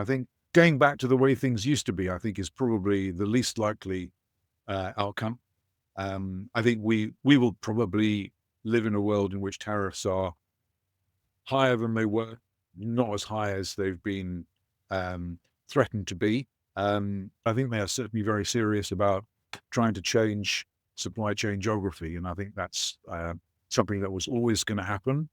I think going back to the way things used to be, I think is probably the least likely outcome. I think we will probably live in a world in which tariffs are higher than they were, not as high as they've been threatened to be. I think they are certainly very serious about trying to change supply chain geography, and I think that's something that was always going to happen,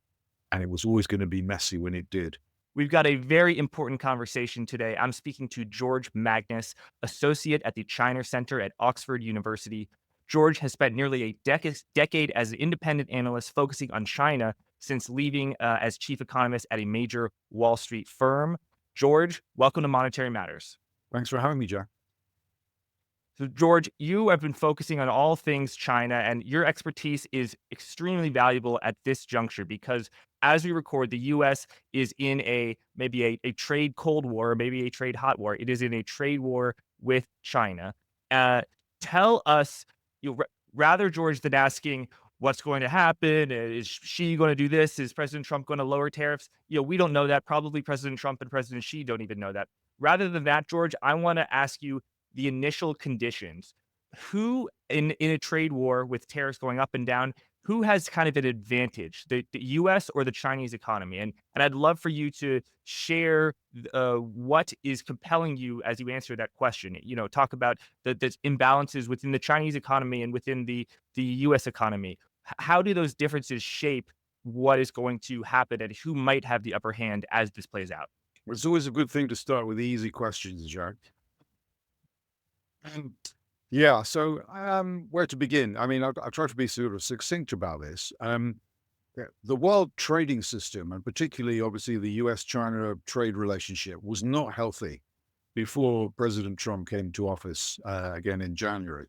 and it was always going to be messy when it did. We've got a very important conversation today. I'm speaking to George Magnus, associate at the China Center at Oxford University. George has spent nearly a decade as an independent analyst focusing on China since leaving as chief economist at a major Wall Street firm. George, welcome to Monetary Matters. Thanks for having me, Jack. So, George, you have been focusing on all things China, and your expertise is extremely valuable at this juncture because as we record, the US is in maybe a trade cold war, or maybe a trade hot war. It is in a trade war with China. Uh, Tell us, rather, George, than asking what's going to happen, is Xi going to do this? Is President Trump going to lower tariffs? We don't know that. Probably President Trump and President Xi don't even know that. Rather than that, George, I want to ask you the initial conditions. Who in a trade war with tariffs going up and down, who has kind of an advantage, the US or the Chinese economy? And I'd love for you to share what is compelling you as you answer that question. Talk about the imbalances within the Chinese economy and within the US economy. How do those differences shape what is going to happen and who might have the upper hand as this plays out? It's always a good thing to start with easy questions, Jack. Yeah, so where to begin? I mean, I'll try to be sort of succinct about this. The world trading system, and particularly, obviously, the US-China trade relationship, was not healthy before President Trump came to office again in January.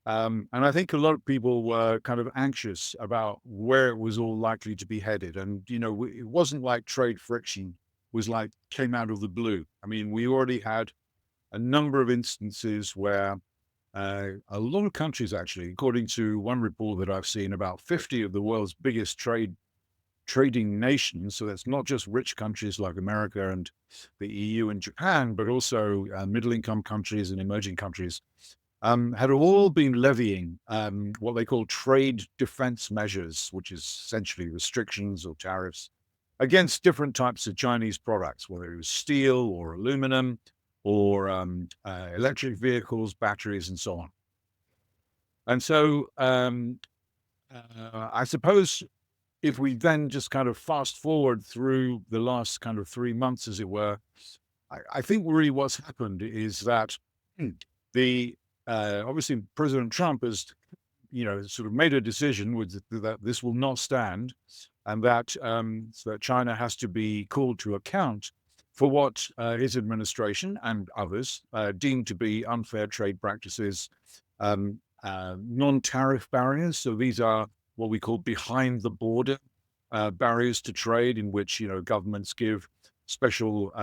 And I think a lot of people were kind of anxious about where it was all likely to be headed. And, it wasn't like trade friction came out of the blue. I mean, we already had a number of instances where a lot of countries, actually, according to one report that I've seen, about 50 of the world's biggest trading nations, so that's not just rich countries like America and the EU and Japan, but also middle-income countries and emerging countries, had all been levying what they call trade defense measures, which is essentially restrictions or tariffs against different types of Chinese products, whether it was steel or aluminum or electric vehicles, batteries, and so on. And so I suppose if we then just kind of fast forward through the last kind of 3 months, as it were, I think really what's happened is that the obviously President Trump has, sort of made a decision that this will not stand, and that so that China has to be called to account for what his administration and others deem to be unfair trade practices, non-tariff barriers. So these are what we call behind the border barriers to trade, in which governments give special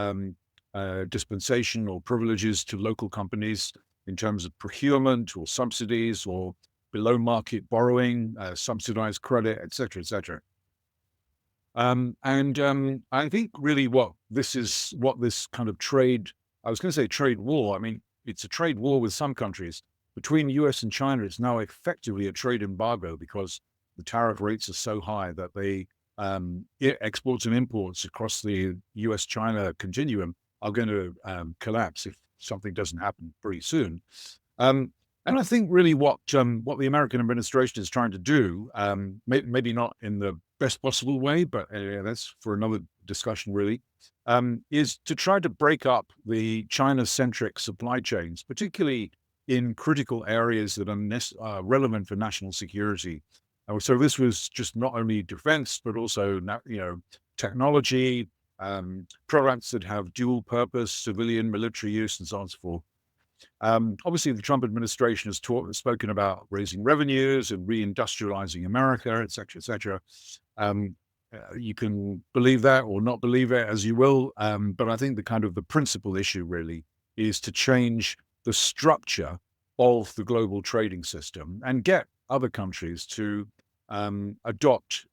dispensation or privileges to local companies in terms of procurement or subsidies or below market borrowing, subsidized credit, et cetera, et cetera. I think really what this kind of trade, I was going to say trade war. I mean, it's a trade war with some countries. Between the US and China, it's now effectively a trade embargo because the tariff rates are so high that exports and imports across the US-China continuum are going to collapse if something doesn't happen pretty soon. And I think really what the American administration is trying to do, maybe not in the best possible way, but that's for another discussion really, is to try to break up the China-centric supply chains, particularly in critical areas that are relevant for national security. So this was just not only defense, but also technology, products that have dual purpose, civilian, military use, and so on and so forth. Obviously, the Trump administration has spoken about raising revenues and reindustrializing America, et cetera, et cetera. You can believe that or not believe it as you will, but I think the principal issue really is to change the structure of the global trading system and get other countries to adopt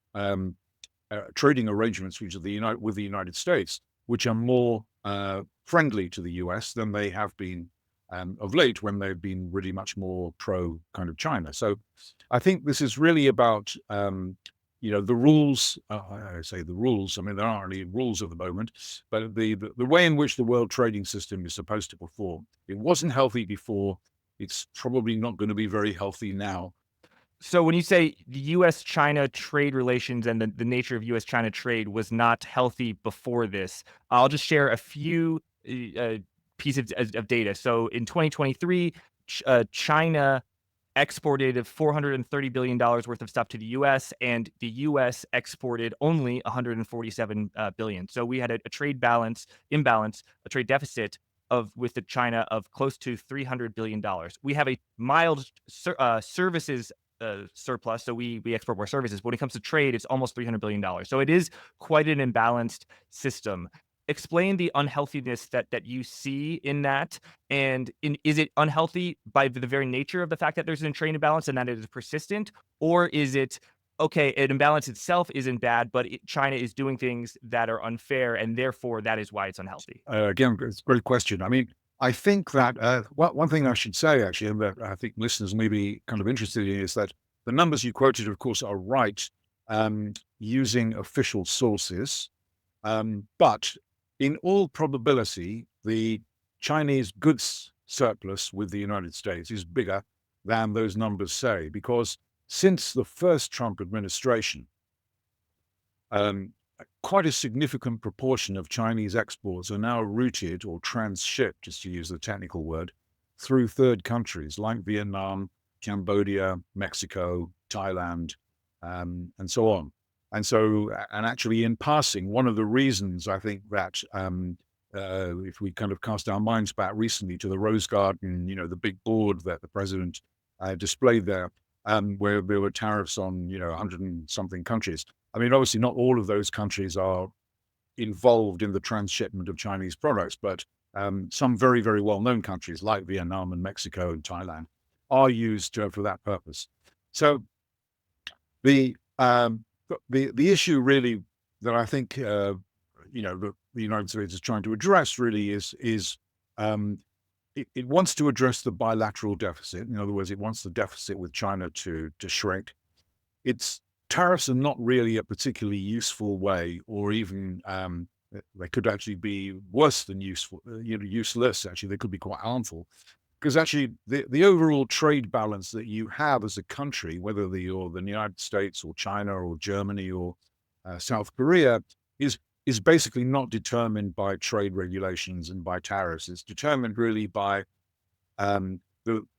trading arrangements with the United States, which are more friendly to the US than they have been of late, when they've been really much more pro kind of China. So I think this is really about the rules. I say the rules. I mean, there aren't any rules at the moment, but the way in which the world trading system is supposed to perform. It wasn't healthy before. It's probably not going to be very healthy now. So when you say the U.S.-China trade relations and the nature of U.S.-China trade was not healthy before this, I'll just share a few pieces of data. So in 2023, China exported $430 billion worth of stuff to the US, and the US exported only $147 billion. So we had a trade imbalance, a trade deficit with the China of close to $300 billion. We have a mild services surplus, so we export more services. But when it comes to trade, it's almost $300 billion. So it is quite an imbalanced system. Explain the unhealthiness that you see in that, and is it unhealthy by the very nature of the fact that there's a trade imbalance and that it is persistent, or is it okay? An imbalance itself isn't bad, but China is doing things that are unfair, and therefore that is why it's unhealthy. Again, it's a great question. I mean, I think that one thing I should say, actually, and that I think listeners may be kind of interested in, is that the numbers you quoted, of course, are right, using official sources. But in all probability, the Chinese goods surplus with the United States is bigger than those numbers say, because since the first Trump administration, um, quite a significant proportion of Chinese exports are now routed or transshipped, just to use the technical word, through third countries like Vietnam, Cambodia, Mexico, Thailand, and so on. And so, and actually in passing, one of the reasons I think that if we kind of cast our minds back recently to the Rose Garden, the big board that the president displayed there, where there were tariffs on, 100 and something countries. I mean, obviously not all of those countries are involved in the transshipment of Chinese products, but some very, very well-known countries like Vietnam and Mexico and Thailand are used for that purpose. So the issue really that I think the United States is trying to address really is it wants to address the bilateral deficit. In other words, it wants the deficit with China to shrink. Its tariffs are not really a particularly useful way, or even they could actually be worse than useful, useless. Actually, they could be quite harmful, because actually the overall trade balance that you have as a country, whether you're the United States or China or Germany or South Korea, is basically not determined by trade regulations and by tariffs. It's determined really by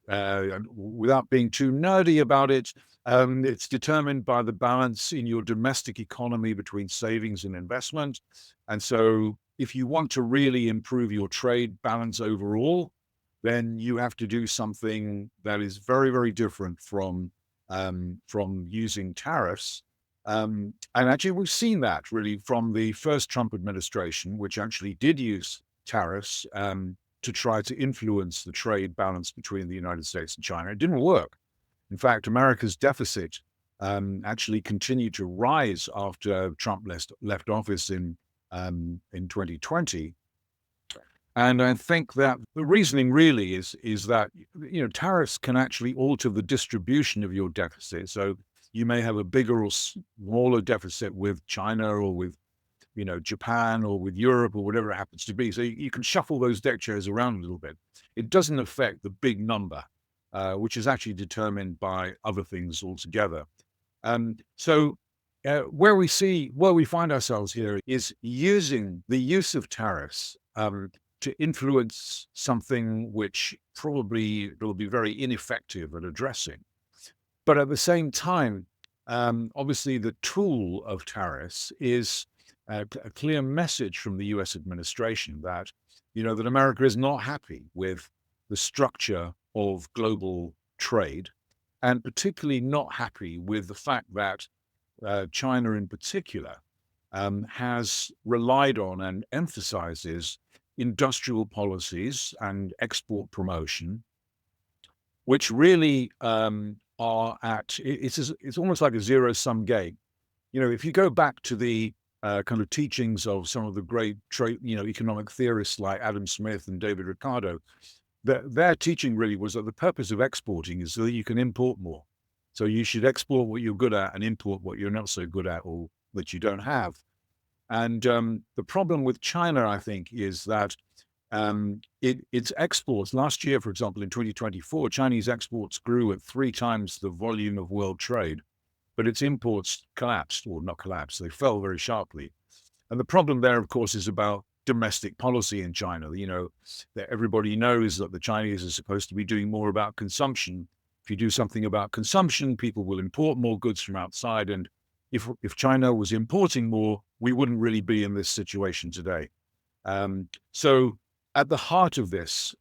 without being too nerdy about it, it's determined by the balance in your domestic economy between savings and investment. And so if you want to really improve your trade balance overall, then you have to do something that is very, very different from using tariffs. And actually, we've seen that really from the first Trump administration, which actually did use tariffs to try to influence the trade balance between the United States and China. It didn't work. In fact, America's deficit actually continued to rise after Trump left office in 2020. And I think that the reasoning really is that tariffs can actually alter the distribution of your deficit. So you may have a bigger or smaller deficit with China or with Japan or with Europe or whatever it happens to be. So you can shuffle those deck chairs around a little bit. It doesn't affect the big number, which is actually determined by other things altogether. So where we find ourselves here is using the use of tariffs to influence something which probably will be very ineffective at addressing. But at the same time, obviously the tool of tariffs is a clear message from the US administration that, that America is not happy with the structure of global trade, and particularly not happy with the fact that China in particular has relied on and emphasizes industrial policies and export promotion, which really it's almost like a zero-sum game. If you go back to the kind of teachings of some of the great trade, economic theorists like Adam Smith and David Ricardo, their teaching really was that the purpose of exporting is so that you can import more. So you should export what you're good at and import what you're not so good at or that you don't have. And the problem with China, I think, is that its exports last year, for example, in 2024, Chinese exports grew at 3 times the volume of world trade, but its imports collapsed, or not collapsed, they fell very sharply. And the problem there, of course, is about domestic policy in China. That everybody knows that the Chinese are supposed to be doing more about consumption. If you do something about consumption, people will import more goods from outside. And if China was importing more, we wouldn't really be in this situation today. So at the heart of this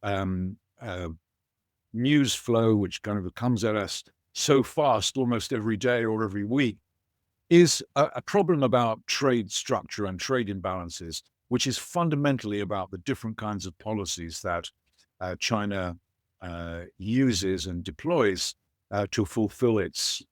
news flow, which kind of comes at us so fast, almost every day or every week, is a problem about trade structure and trade imbalances, which is fundamentally about the different kinds of policies that China uses and deploys to fulfill its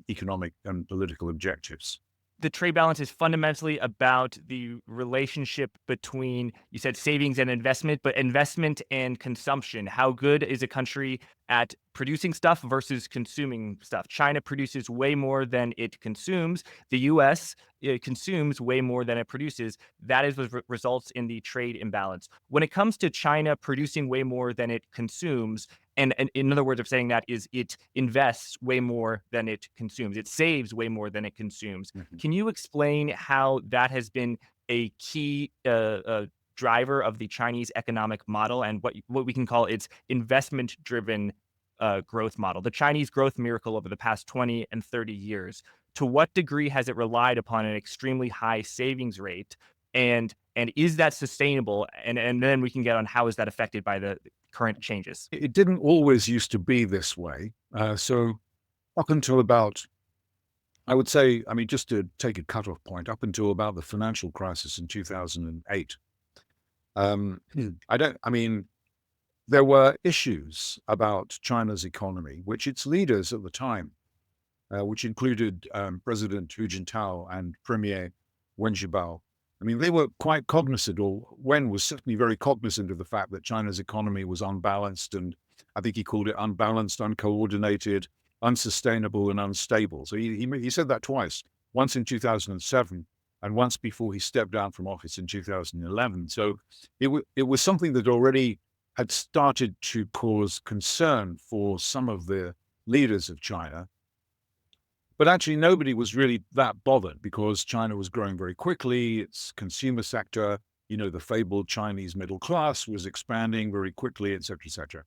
economic and political objectives. The trade balance is fundamentally about the relationship between, you said savings and investment, but investment and consumption. How good is a country at producing stuff versus consuming stuff? China produces way more than it consumes. The US consumes way more than it produces. That is what results in the trade imbalance. When it comes to China producing way more than it consumes, and in other words of saying that is it invests way more than it consumes. It saves way more than it consumes. Mhm. Can you explain how that has been a key driver of the Chinese economic model and what we can call its investment-driven growth model, the Chinese growth miracle over the past 20 and 30 years? To what degree has it relied upon an extremely high savings rate, and is that sustainable? And then we can get on how is that affected by the current changes. It didn't always used to be this way. So up until about, I would say, I mean, just to take a cutoff point, up until about the financial crisis in 2008, I mean, there were issues about China's economy, which its leaders at the time, which included President Hu Jintao and Premier Wen Jiabao. I mean, they were quite cognizant, or Wen was certainly very cognizant of the fact that China's economy was unbalanced, and I think he called it unbalanced, uncoordinated, unsustainable, and unstable. So he said that twice, once in 2007 and once before he stepped down from office in 2011. So it was something that already had started to cause concern for some of the leaders of China. But actually, nobody was really that bothered because China was growing very quickly. Its consumer sector, the fabled Chinese middle class, was expanding very quickly, et cetera, et cetera.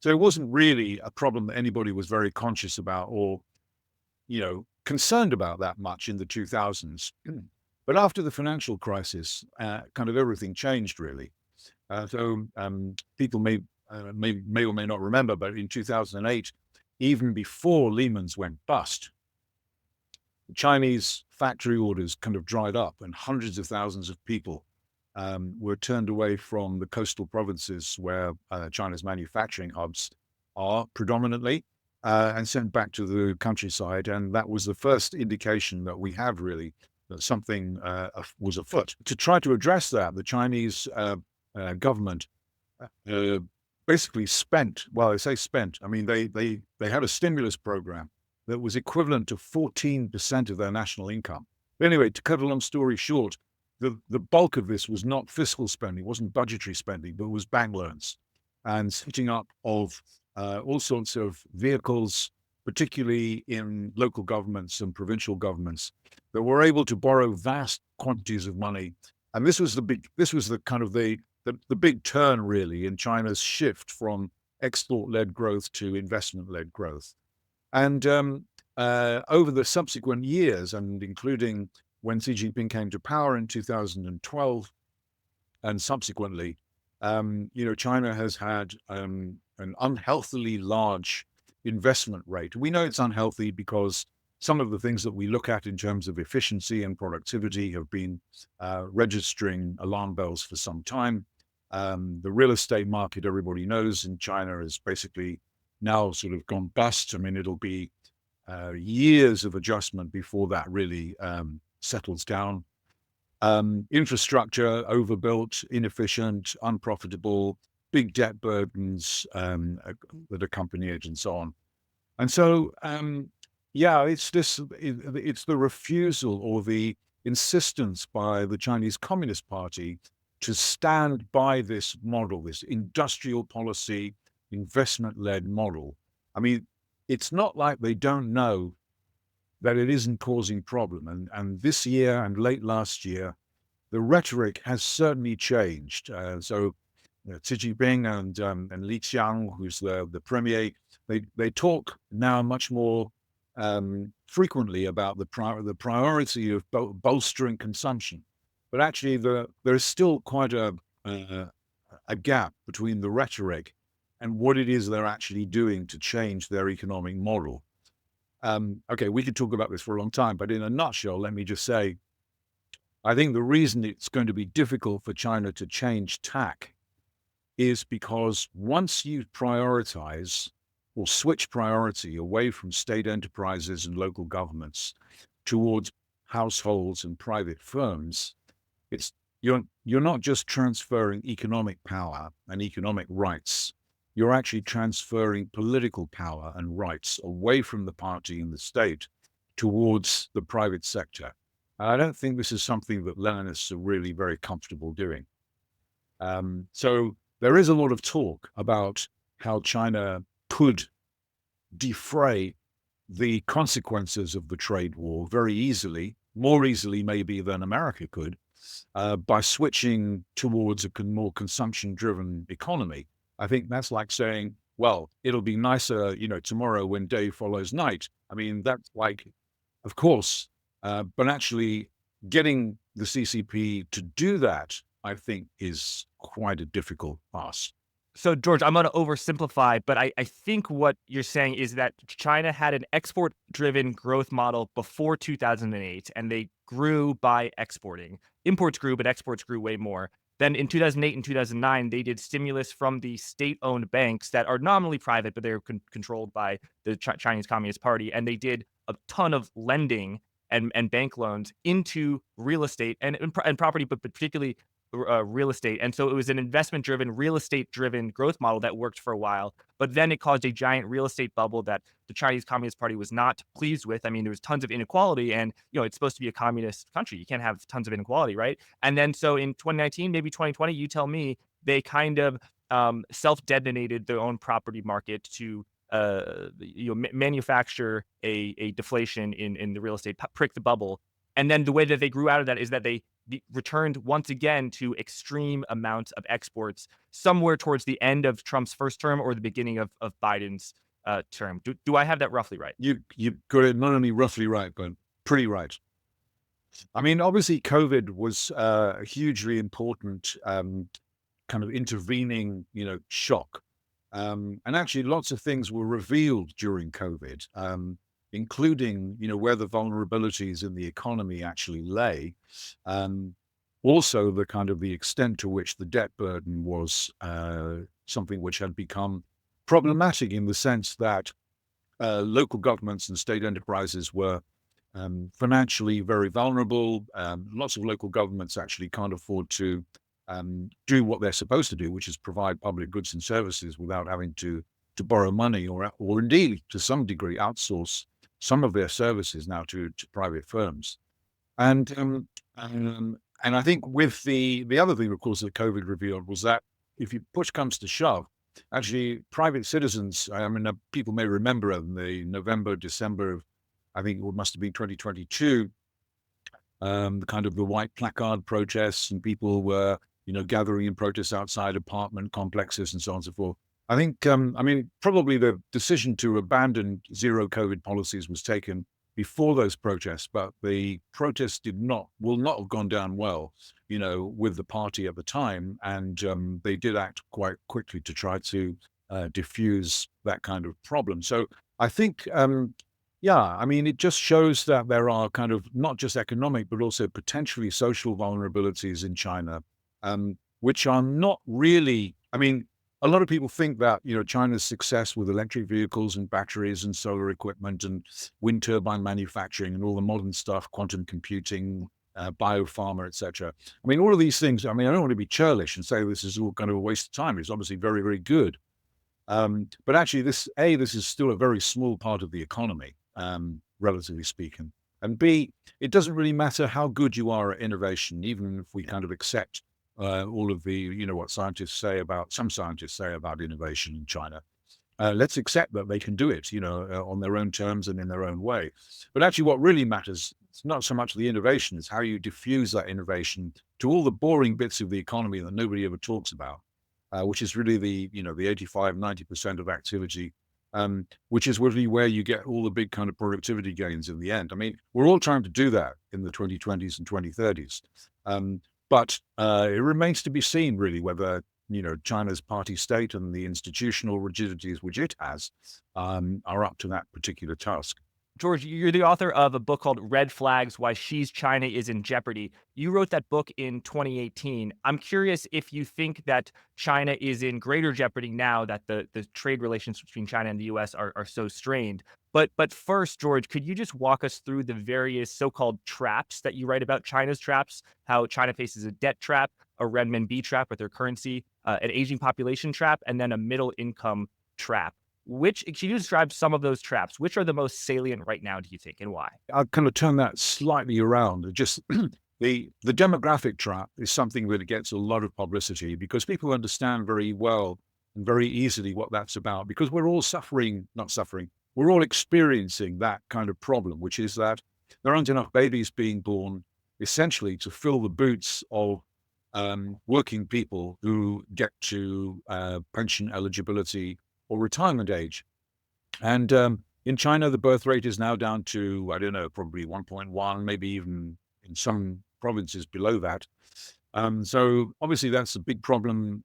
So it wasn't really a problem that anybody was very conscious about or, concerned about that much in the 2000s. But after the financial crisis, kind of everything changed, really. So people may or may not remember, but in 2008, even before Lehman's went bust, Chinese factory orders kind of dried up and hundreds of thousands of people were turned away from the coastal provinces where China's manufacturing hubs are predominantly and sent back to the countryside. And that was the first indication that we have really that something was afoot. To try to address that, the Chinese government basically spent, well, I say spent, I mean, they had a stimulus program that was equivalent to 14% of their national income. But anyway, to cut a long story short, the bulk of this was not fiscal spending, wasn't budgetary spending, but was bank loans and setting up of all sorts of vehicles, particularly in local governments and provincial governments, that were able to borrow vast quantities of money. And this was the kind of the big turn really in China's shift from export-led growth to investment-led growth. And over the subsequent years, and including when Xi Jinping came to power in 2012, and subsequently, China has had an unhealthily large investment rate. We know it's unhealthy because some of the things that we look at in terms of efficiency and productivity have been registering alarm bells for some time. The real estate market, everybody knows, in China is basically now sort of gone bust. I mean, it'll be years of adjustment before that really settles down. Infrastructure overbuilt, inefficient, unprofitable, big debt burdens that accompany it, and so on. And so, yeah, it's the refusal or the insistence by the Chinese Communist Party to stand by this model, this industrial policy, investment-led model. I mean, it's not like they don't know that it isn't causing problem. And this year and late last year, the rhetoric has certainly changed. Xi Jinping and Li Qiang, who's the premier, they talk now much more frequently about the priority of bolstering consumption. But actually, there is still quite a gap between the rhetoric and what it is they're actually doing to change their economic model. Okay, we could talk about this for a long time, but in a nutshell, let me just say, I think the reason it's going to be difficult for China to change tack is because once you prioritize or switch priority away from state enterprises and local governments towards households and private firms, it's you're not just transferring economic power and economic rights. You're actually transferring political power and rights away from the party and the state towards the private sector. And I don't think this is something that Leninists are really very comfortable doing. So there is a lot of talk about how China could defray the consequences of the trade war very easily, more easily maybe than America could, by switching towards a more consumption-driven economy. I think that's like saying, well, it'll be nicer, tomorrow when day follows night. I mean, that's like, of course, but actually getting the CCP to do that, I think, is quite a difficult task. So, George, I'm going to oversimplify, but I think what you're saying is that China had an export driven growth model before 2008, and they grew by exporting. Imports grew, but exports grew way more. Then in 2008 and 2009, they did stimulus from the state owned banks that are nominally private, but they're controlled by the Chinese Communist Party. And they did a ton of lending and bank loans into real estate and property, but particularly real estate. And so it was an investment driven, real estate driven growth model that worked for a while. But then it caused a giant real estate bubble that the Chinese Communist Party was not pleased with. I mean, there was tons of inequality, and it's supposed to be a communist country. You can't have tons of inequality, right? And then so in 2019, maybe 2020, you tell me, they kind of self-detonated their own property market to manufacture a deflation in the real estate, prick the bubble. And then the way that they grew out of that is that they returned once again to extreme amounts of exports somewhere towards the end of Trump's first term or the beginning of Biden's term. Do I have that roughly right? You got it not only roughly right, but pretty right. I mean, obviously, COVID was a hugely important kind of intervening, shock. And actually, lots of things were revealed during COVID, including, where the vulnerabilities in the economy actually lay. Also, the extent to which the debt burden was something which had become problematic in the sense that local governments and state enterprises were financially very vulnerable. Lots of local governments actually can't afford to do what they're supposed to do, which is provide public goods and services without having to borrow money or indeed to some degree outsource some of their services now to private firms. And I think with the other thing, of course, that COVID revealed was that if push comes to shove, actually private citizens, I mean, people may remember in the November, December of, I think it must have been 2022, the white placard protests, and people were, gathering in protests outside apartment complexes and so on and so forth. I think, probably the decision to abandon zero COVID policies was taken before those protests, but the protests will not have gone down well, with the party at the time. And they did act quite quickly to try to diffuse that kind of problem. So I think, it just shows that there are kind of not just economic, but also potentially social vulnerabilities in China, which are not really, a lot of people think that, China's success with electric vehicles and batteries and solar equipment and wind turbine manufacturing and all the modern stuff, quantum computing, biopharma, etc. I mean, all of these things, I mean, I don't want to be churlish and say this is all kind of a waste of time. It's obviously very, very good. But actually, this is still a very small part of the economy, relatively speaking. And B, it doesn't really matter how good you are at innovation, even if we kind of accept all of the, what some scientists say about innovation in China. Let's accept that they can do it, on their own terms and in their own way. But actually, what really matters, it's not so much the innovation, it's how you diffuse that innovation to all the boring bits of the economy that nobody ever talks about, which is really the 85, 90% of activity, which is really where you get all the big kind of productivity gains in the end. I mean, we're all trying to do that in the 2020s and 2030s. But it remains to be seen, really, whether China's party state and the institutional rigidities which it has are up to that particular task. George, you're the author of a book called Red Flags: Why Xi's China is in Jeopardy. You wrote that book in 2018. I'm curious if you think that China is in greater jeopardy now that the trade relations between China and the US are so strained. But first, George, could you just walk us through the various so-called traps that you write about, China's traps, how China faces a debt trap, a renminbi trap with their currency, an aging population trap, and then a middle income trap? Can you describe some of those traps? Which are the most salient right now, do you think, and why? I'll kind of turn that slightly around. Just the demographic trap is something that gets a lot of publicity because people understand very well and very easily what that's about, because we're all not suffering, we're all experiencing that kind of problem, which is that there aren't enough babies being born essentially to fill the boots of working people who get to pension eligibility or retirement age. And in China, the birth rate is now down to, I don't know, probably 1.1, maybe even in some provinces below that. So obviously that's a big problem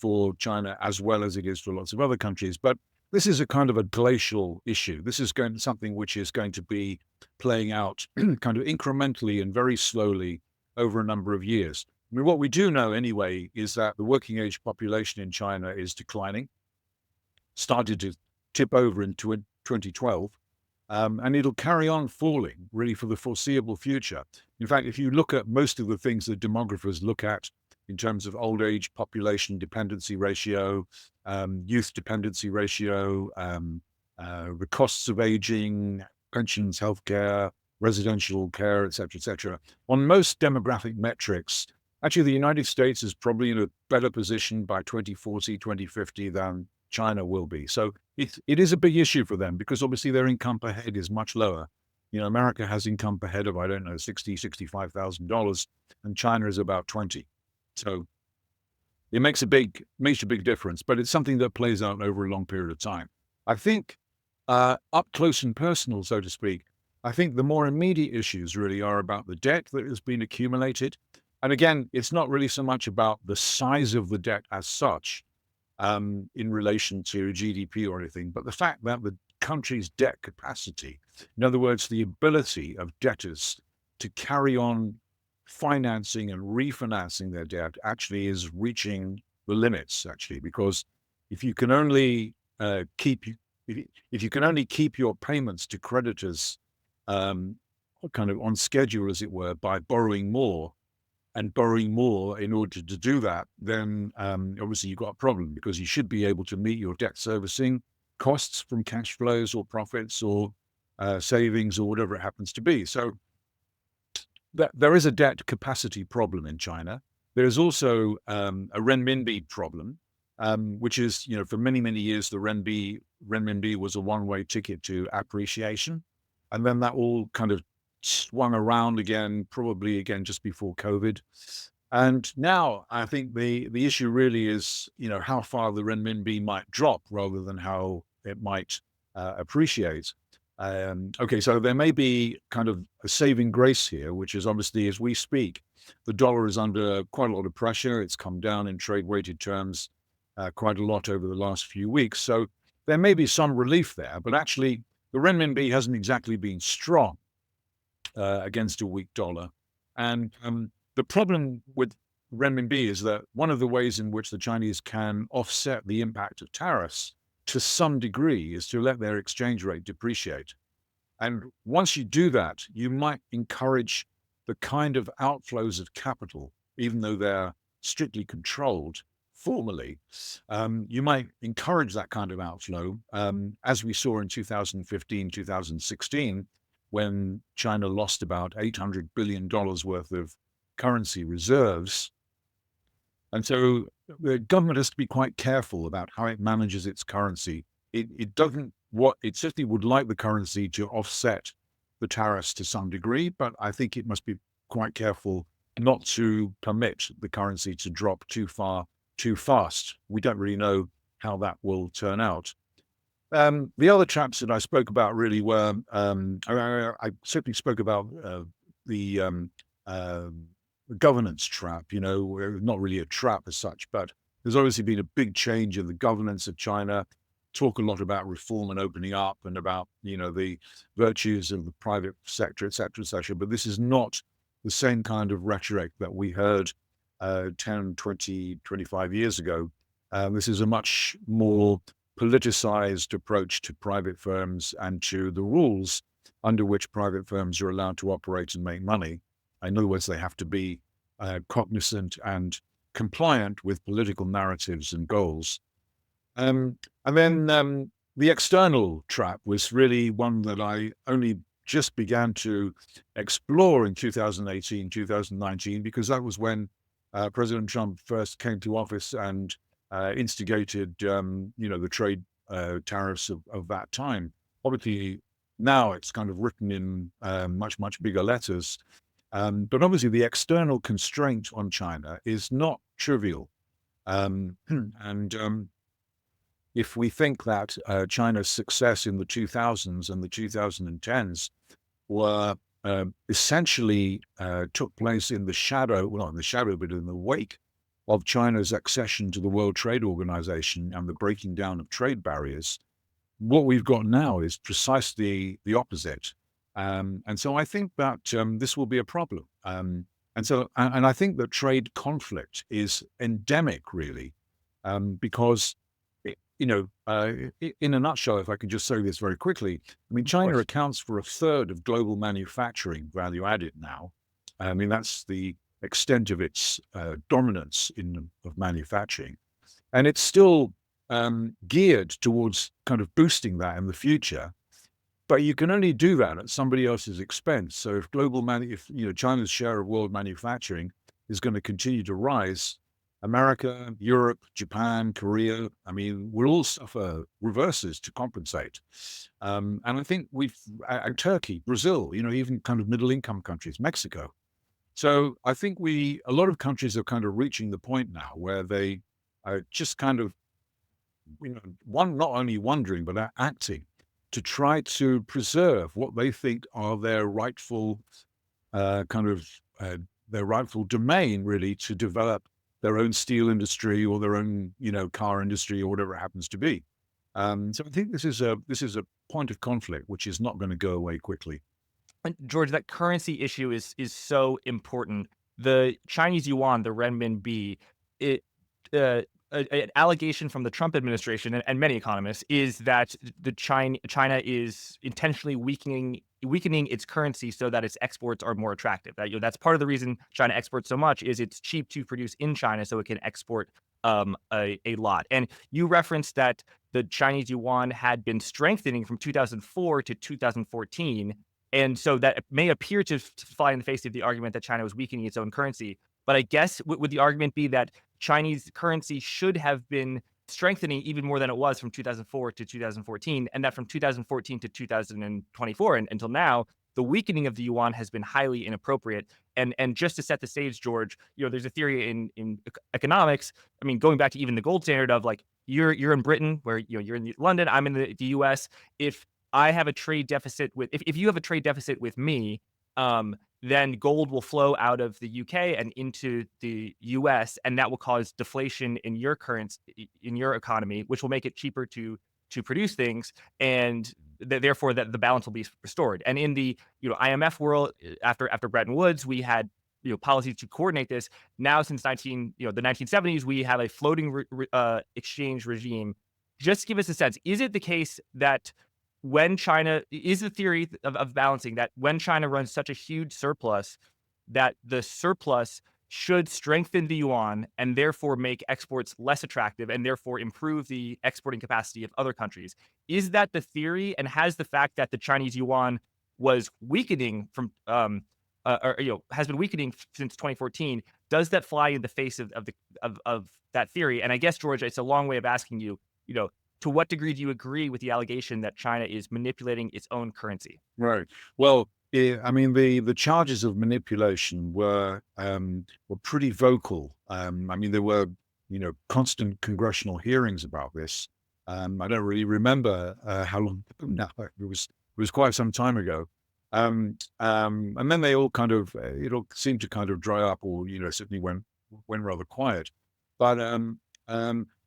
for China, as well as it is for lots of other countries. But this is a kind of a glacial issue. This is something which is going to be playing out kind of incrementally and very slowly over a number of years. I mean, what we do know anyway is that the working age population in China is declining, started to tip over in 2012, and it'll carry on falling really for the foreseeable future. In fact, if you look at most of the things that demographers look at in terms of old age population dependency ratio, youth dependency ratio, the costs of aging, pensions, healthcare, residential care, et cetera, on most demographic metrics, actually the United States is probably in a better position by 2040, 2050 than China will be. So it is a big issue for them because obviously their income per head is much lower. America has income per head of, I don't know, $65,000, and China is about 20. So it makes a big difference, but it's something that plays out over a long period of time. I think up close and personal, so to speak, I think the more immediate issues really are about the debt that has been accumulated. And again, it's not really so much about the size of the debt as such, in relation to GDP or anything, but the fact that the country's debt capacity, in other words, the ability of debtors to carry on financing and refinancing their debt, actually is reaching the limits, actually, because if you can only keep if you can only keep your payments to creditors kind of on schedule, as it were, by borrowing more in order to do that, then obviously you've got a problem, because you should be able to meet your debt servicing costs from cash flows or profits or savings or whatever it happens to be. So there is a debt capacity problem in China. There's also a renminbi problem, which is, for many, many years, the renminbi was a one-way ticket to appreciation. And then that all kind of swung around again, probably again just before COVID. And now I think the issue really is, how far the renminbi might drop rather than how it might appreciate. Okay, so there may be kind of a saving grace here, which is obviously, as we speak, the dollar is under quite a lot of pressure. It's come down in trade-weighted terms quite a lot over the last few weeks. So there may be some relief there, but actually the renminbi hasn't exactly been strong against a weak dollar. And the problem with renminbi is that one of the ways in which the Chinese can offset the impact of tariffs to some degree is to let their exchange rate depreciate. And once you do that, you might encourage the kind of outflows of capital, even though they're strictly controlled formally, you might encourage that kind of outflow, as we saw in 2015, 2016, when China lost about $800 billion worth of currency reserves. And so the government has to be quite careful about how it manages its currency. It doesn't it certainly would like the currency to offset the tariffs to some degree, but I think it must be quite careful not to permit the currency to drop too far too fast. We don't really know how that will turn out. The other traps that I spoke about really were, I certainly spoke about the governance trap, not really a trap as such, but there's obviously been a big change in the governance of China. Talk a lot about reform and opening up and about, the virtues of the private sector, et cetera, et cetera. But this is not the same kind of rhetoric that we heard 10, 20, 25 years ago. This is a much more politicized approach to private firms and to the rules under which private firms are allowed to operate and make money. In other words, they have to be cognizant and compliant with political narratives and goals. And then the external trap was really one that I only just began to explore in 2018, 2019, because that was when President Trump first came to office and instigated, the trade tariffs of that time. Obviously, now it's kind of written in much, much bigger letters. But obviously, the external constraint on China is not trivial. And if we think that China's success in the 2000s and the 2010s were essentially took place in the shadow, well, not in the shadow, but in the wake of China's accession to the World Trade Organization and the breaking down of trade barriers, what we've got now is precisely the opposite. And so I think that this will be a problem. And I think that trade conflict is endemic, really, because, in a nutshell, if I could just say this very quickly, I mean, China accounts for a third of global manufacturing value added now. I mean, that's the extent of its dominance of manufacturing. And it's still geared towards kind of boosting that in the future. But you can only do that at somebody else's expense. So if China's share of world manufacturing is going to continue to rise, America, Europe, Japan, Korea, I mean, will all suffer reverses to compensate. And I think Turkey, Brazil, even kind of middle income countries, Mexico. So I think a lot of countries are kind of reaching the point now where they are just kind of, not only wondering, but are acting to try to preserve what they think are their rightful their rightful domain, really, to develop their own steel industry or their own, car industry or whatever it happens to be. So I think this is a point of conflict which is not going to go away quickly. And George, that currency issue is so important. The Chinese yuan, the renminbi, an allegation from the Trump administration and many economists is that China is intentionally weakening its currency so that its exports are more attractive. That's part of the reason China exports so much is it's cheap to produce in China, so it can export a lot. And you referenced that the Chinese yuan had been strengthening from 2004 to 2014. And so that may appear to fly in the face of the argument that China was weakening its own currency. But I guess would the argument be that Chinese currency should have been strengthening even more than it was from 2004 to 2014, and that from 2014 to 2024 and until now, the weakening of the yuan has been highly inappropriate. And just to set the stage, George, there's a theory in economics. I mean, going back to even the gold standard of like you're in Britain, where you're in London, I'm in the US. If I have a trade deficit if you have a trade deficit with me, then gold will flow out of the UK and into the US, and that will cause deflation in your in your economy, which will make it cheaper to produce things, and therefore that the balance will be restored. And in the IMF world, after Bretton Woods, we had policies to coordinate this. Now, since the 1970s, we have a floating exchange regime. Just give us a sense: is it the case that when China is the theory of balancing that when China runs such a huge surplus, that the surplus should strengthen the yuan and therefore make exports less attractive and therefore improve the exporting capacity of other countries. Is that the theory? And has the fact that the Chinese yuan was weakening from or has been weakening since 2014, does that fly in the face of that theory? And I guess, George, it's a long way of asking you, you know, to what degree do you agree with the allegation that China is manipulating its own currency? Right. Well, I mean, the charges of manipulation were pretty vocal. I mean, there were, constant congressional hearings about this. I don't really remember how long now. It was quite some time ago. And then they all kind of it all seemed to kind of dry up, or certainly went rather quiet. But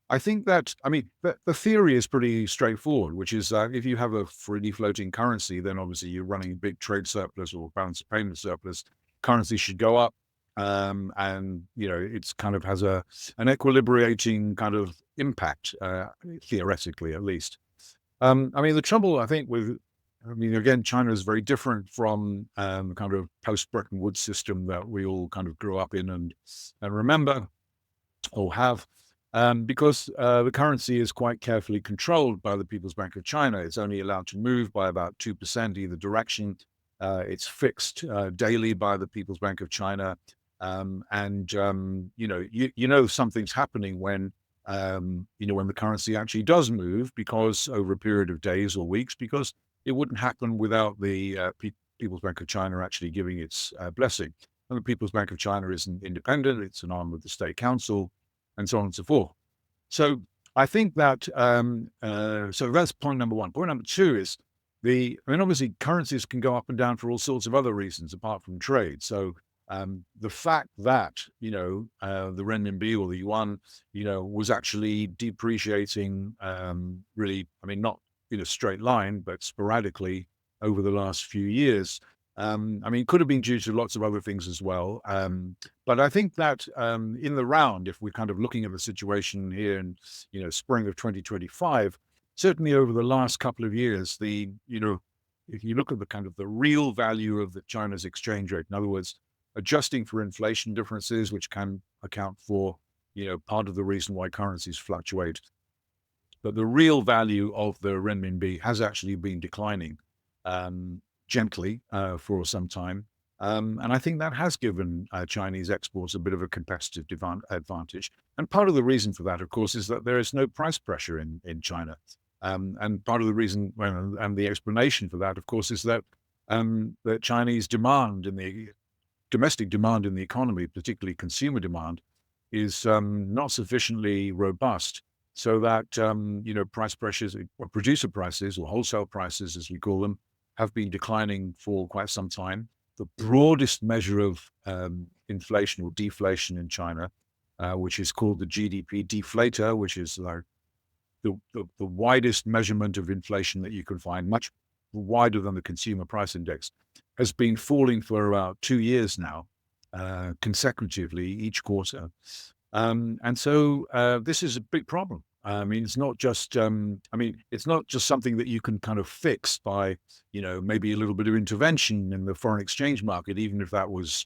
I think that, I mean, the theory is pretty straightforward, which is that if you have a freely floating currency, then obviously you're running a big trade surplus or balance of payment surplus. Currency should go up, and it's kind of has an equilibrating kind of impact, theoretically at least. I mean, the trouble I think again, China is very different from the kind of post-Bretton Woods system that we all kind of grew up in and remember or have. Because the currency is quite carefully controlled by the People's Bank of China. It's only allowed to move by about 2% either direction. It's fixed daily by the People's Bank of China. And something's happening when when the currency actually does move, because over a period of days or weeks, because it wouldn't happen without the People's Bank of China actually giving its blessing. And the People's Bank of China isn't independent. It's an arm of the State Council, and so on and so forth. So I think that, so that's point number one. Point number two is obviously currencies can go up and down for all sorts of other reasons apart from trade. So the fact that, the renminbi or the yuan, was actually depreciating, really, I mean, not in a straight line, but sporadically over the last few years. I mean, it could have been due to lots of other things as well. But I think that in the round, if we're kind of looking at the situation here in, spring of 2025, certainly over the last couple of years, if you look at the kind of the real value of the China's exchange rate, in other words, adjusting for inflation differences, which can account for, part of the reason why currencies fluctuate. But the real value of the renminbi has actually been declining gently for some time. And I think that has given Chinese exports a bit of a competitive advantage. And part of the reason for that, of course, is that there is no price pressure in China. And part of the reason, and the explanation for that, of course, is that the Chinese demand in the domestic demand in the economy, particularly consumer demand, is not sufficiently robust, so that price pressures, or producer prices, or wholesale prices, as we call them, have been declining for quite some time. The broadest measure of inflation or deflation in China, which is called the GDP deflator, which is like the widest measurement of inflation that you can find, much wider than the consumer price index, has been falling for about 2 years now, consecutively each quarter. And so this is a big problem. I mean, it's not just, it's not just something that you can kind of fix by, maybe a little bit of intervention in the foreign exchange market, even if that was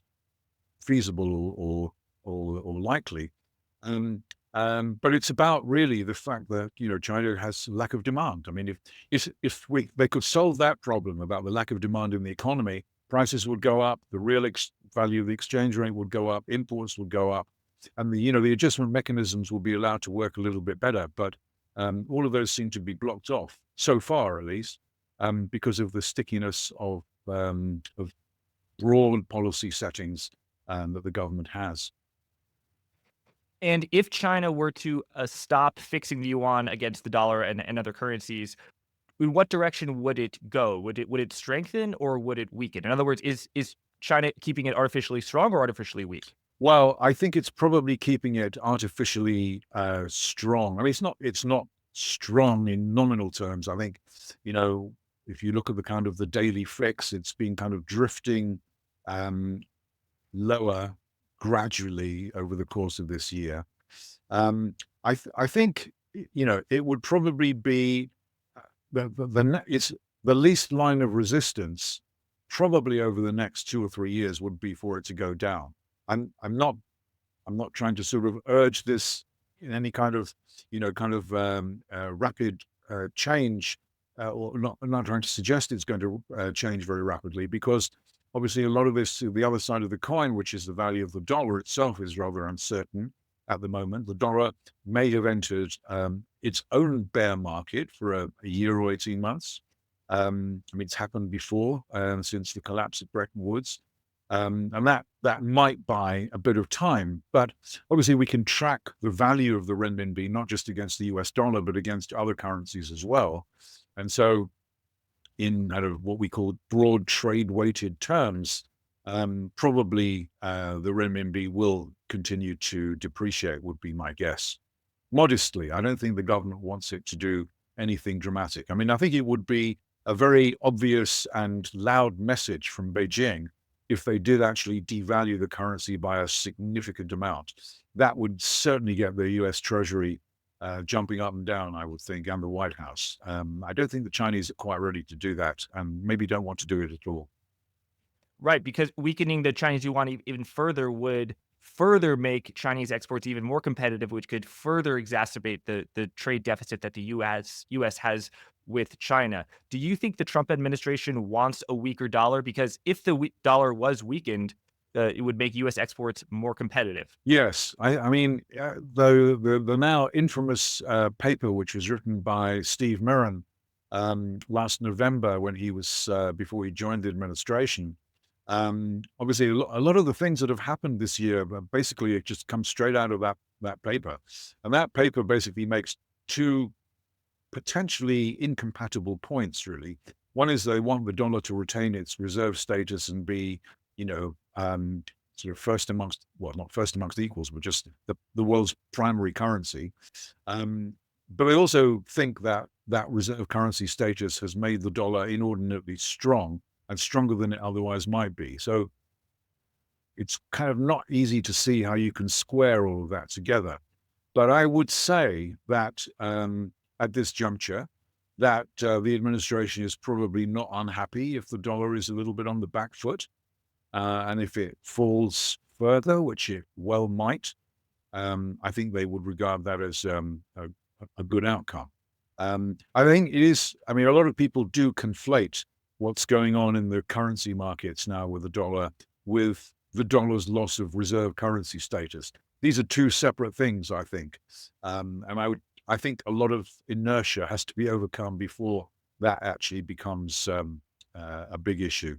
feasible or likely. But it's about really the fact that, China has lack of demand. I mean, if they could solve that problem about the lack of demand in the economy, prices would go up, the real value of the exchange rate would go up, imports would go up, and the adjustment mechanisms will be allowed to work a little bit better. But all of those seem to be blocked off so far, at least, because of the stickiness of broad policy settings that the government has. And if China were to stop fixing the yuan against the dollar and other currencies, in what direction would it go? Would it strengthen or would it weaken? In other words, is China keeping it artificially strong or artificially weak? Well, I think it's probably keeping it artificially strong. I mean, it's not strong in nominal terms. I think, if you look at the kind of the daily fix, it's been kind of drifting um, lower gradually over the course of this year. I think, it would probably be it's the least line of resistance probably over the next 2 or 3 years would be for it to go down. I'm not trying to sort of urge this in any kind of rapid change, or not trying to suggest it's going to change very rapidly, because obviously a lot of this, the other side of the coin, which is the value of the dollar itself, is rather uncertain at the moment. The dollar may have entered its own bear market for a year or 18 months. I mean, it's happened before since the collapse of Bretton Woods. And that might buy a bit of time, but obviously we can track the value of the renminbi, not just against the US dollar, but against other currencies as well. And so in kind of what we call broad trade weighted terms, probably the renminbi will continue to depreciate, would be my guess. Modestly. I don't think the government wants it to do anything dramatic. I mean, I think it would be a very obvious and loud message from Beijing if they did actually devalue the currency by a significant amount. That would certainly get the US Treasury jumping up and down, I would think, and the White House. I don't think the Chinese are quite ready to do that, and maybe don't want to do it at all. Right, because weakening the Chinese yuan even further would further make Chinese exports even more competitive, which could further exacerbate the trade deficit that the US has with China. Do you think the Trump administration wants a weaker dollar? Because if the dollar was weakened, it would make US exports more competitive. Yes, I mean, the now infamous paper, which was written by Steve Mirren last November, when he was before he joined the administration. Obviously, a lot of the things that have happened this year, basically, it just comes straight out of that paper, and that paper basically makes two potentially incompatible points. Really, one is they want the dollar to retain its reserve status and be, you know, sort of first amongst, well, not first amongst equals, but just the world's primary currency. But I also think that that reserve currency status has made the dollar inordinately strong, and stronger than it otherwise might be. So it's kind of not easy to see how you can square all of that together. But I would say that at this juncture, that the administration is probably not unhappy if the dollar is a little bit on the back foot. And if it falls further, which it well might, I think they would regard that as a good outcome. I think it is, I mean, a lot of people do conflate what's going on in the currency markets now with the dollar with the dollar's loss of reserve currency status. These are two separate things, I think. And I think a lot of inertia has to be overcome before that actually becomes a big issue.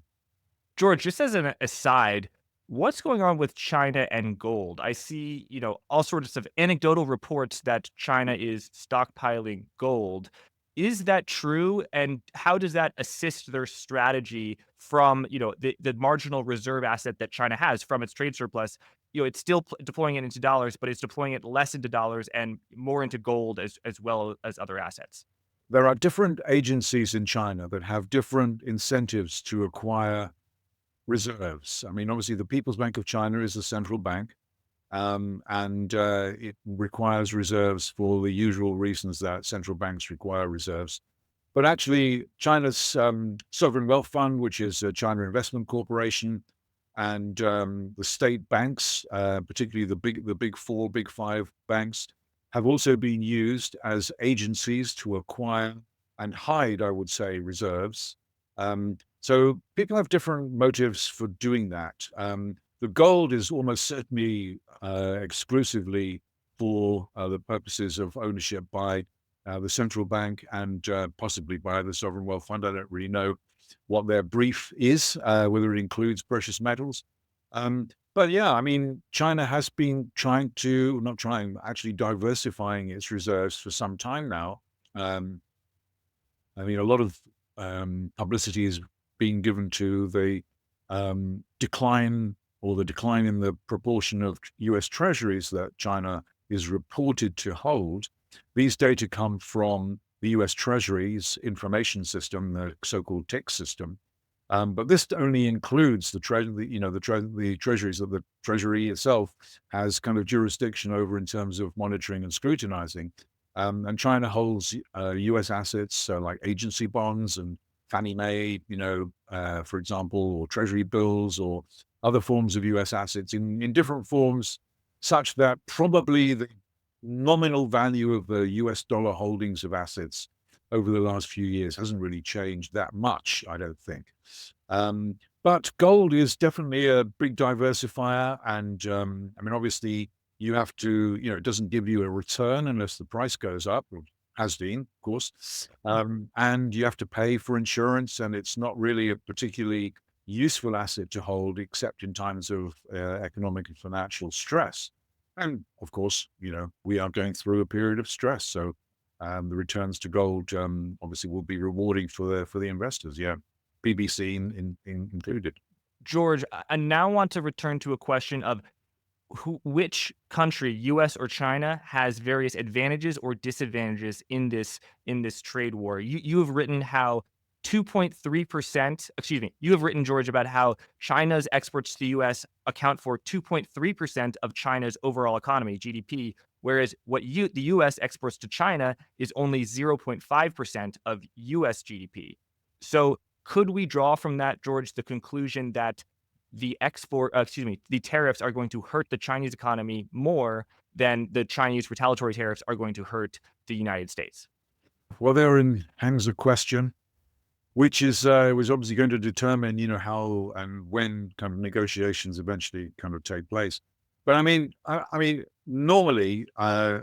George, just as an aside, what's going on with China and gold? I see, all sorts of anecdotal reports that China is stockpiling gold. Is that true? And how does that assist their strategy from, the marginal reserve asset that China has from its trade surplus? It's still deploying it into dollars, but it's deploying it less into dollars and more into gold as well as other assets. There are different agencies in China that have different incentives to acquire reserves. I mean, obviously, the People's Bank of China is a central bank, and it requires reserves for the usual reasons that central banks require reserves. But actually, China's sovereign wealth fund, which is China Investment Corporation, and the state banks, particularly the big four, big five banks, have also been used as agencies to acquire and hide, I would say, reserves. So people have different motives for doing that. The gold is almost certainly exclusively for the purposes of ownership by the central bank and possibly by the sovereign wealth fund. I don't really know what their brief is, whether it includes precious metals. But yeah, I mean, China has been not trying, actually diversifying its reserves for some time now. I mean, a lot of publicity is being given to the decline in the proportion of US treasuries that China is reported to hold. These data come from the US Treasury's information system, the so-called TIC system. But this only includes the treasuries that the Treasury itself has kind of jurisdiction over in terms of monitoring and scrutinizing. And China holds US assets like agency bonds and Fannie Mae, for example, or Treasury bills or other forms of US assets in different forms, such that probably the nominal value of the US dollar holdings of assets over the last few years hasn't really changed that much, I don't think. But gold is definitely a big diversifier. And obviously, you have to, it doesn't give you a return unless the price goes up, or has been, of course. And you have to pay for insurance, and it's not really a particularly useful asset to hold except in times of economic and financial stress. And of course, we are going through a period of stress. So the returns to gold obviously will be rewarding for the investors. Yeah, BBC included. George, I now want to return to a question of which country, US or China, has various advantages or disadvantages in this trade war. You have written how 2.3%, excuse me, you have written, George, about how China's exports to the US account for 2.3% of China's overall economy, GDP, whereas the US exports to China is only 0.5% of US GDP. So could we draw from that, George, the conclusion that the tariffs are going to hurt the Chinese economy more than the Chinese retaliatory tariffs are going to hurt the United States? Well, therein hangs a question, which is was obviously going to determine, how and when kind of negotiations eventually kind of take place. But normally, I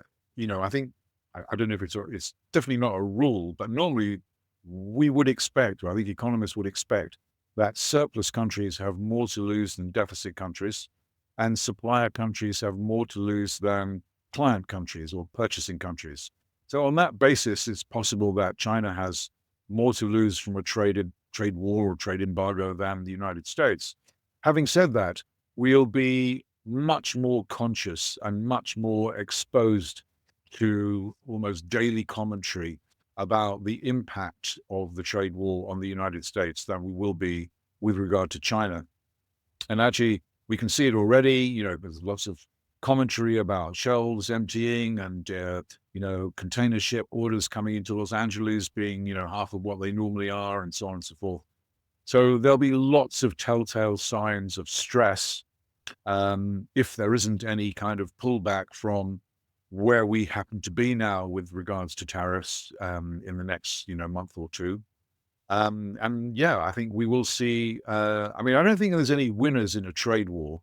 think I don't know if it's definitely not a rule, but normally we would expect, or I think economists would expect, that surplus countries have more to lose than deficit countries, and supplier countries have more to lose than client countries or purchasing countries. So on that basis, it's possible that China has more to lose from a trade war or trade embargo than the United States. Having said that, we'll be much more conscious and much more exposed to almost daily commentary about the impact of the trade war on the United States than we will be with regard to China. And actually, we can see it already. There's lots of commentary about shelves emptying and, container ship orders coming into Los Angeles being, half of what they normally are, and so on and so forth. So there'll be lots of telltale signs of stress if there isn't any kind of pullback from where we happen to be now with regards to tariffs in the next, month or two. And yeah, I think we will see. I don't think there's any winners in a trade war.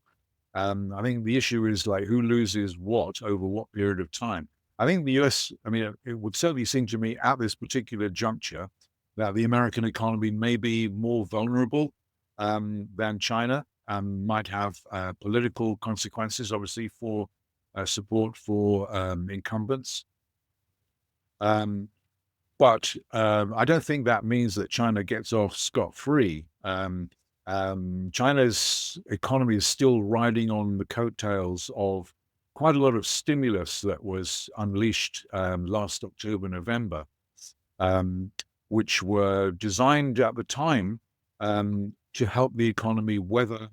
I think the issue is like who loses what over what period of time. I think the US, it would certainly seem to me at this particular juncture that the American economy may be more vulnerable than China, might have political consequences, obviously, for support for incumbents. But I don't think that means that China gets off scot-free. China's economy is still riding on the coattails of quite a lot of stimulus that was unleashed last October, November, which were designed at the time to help the economy weather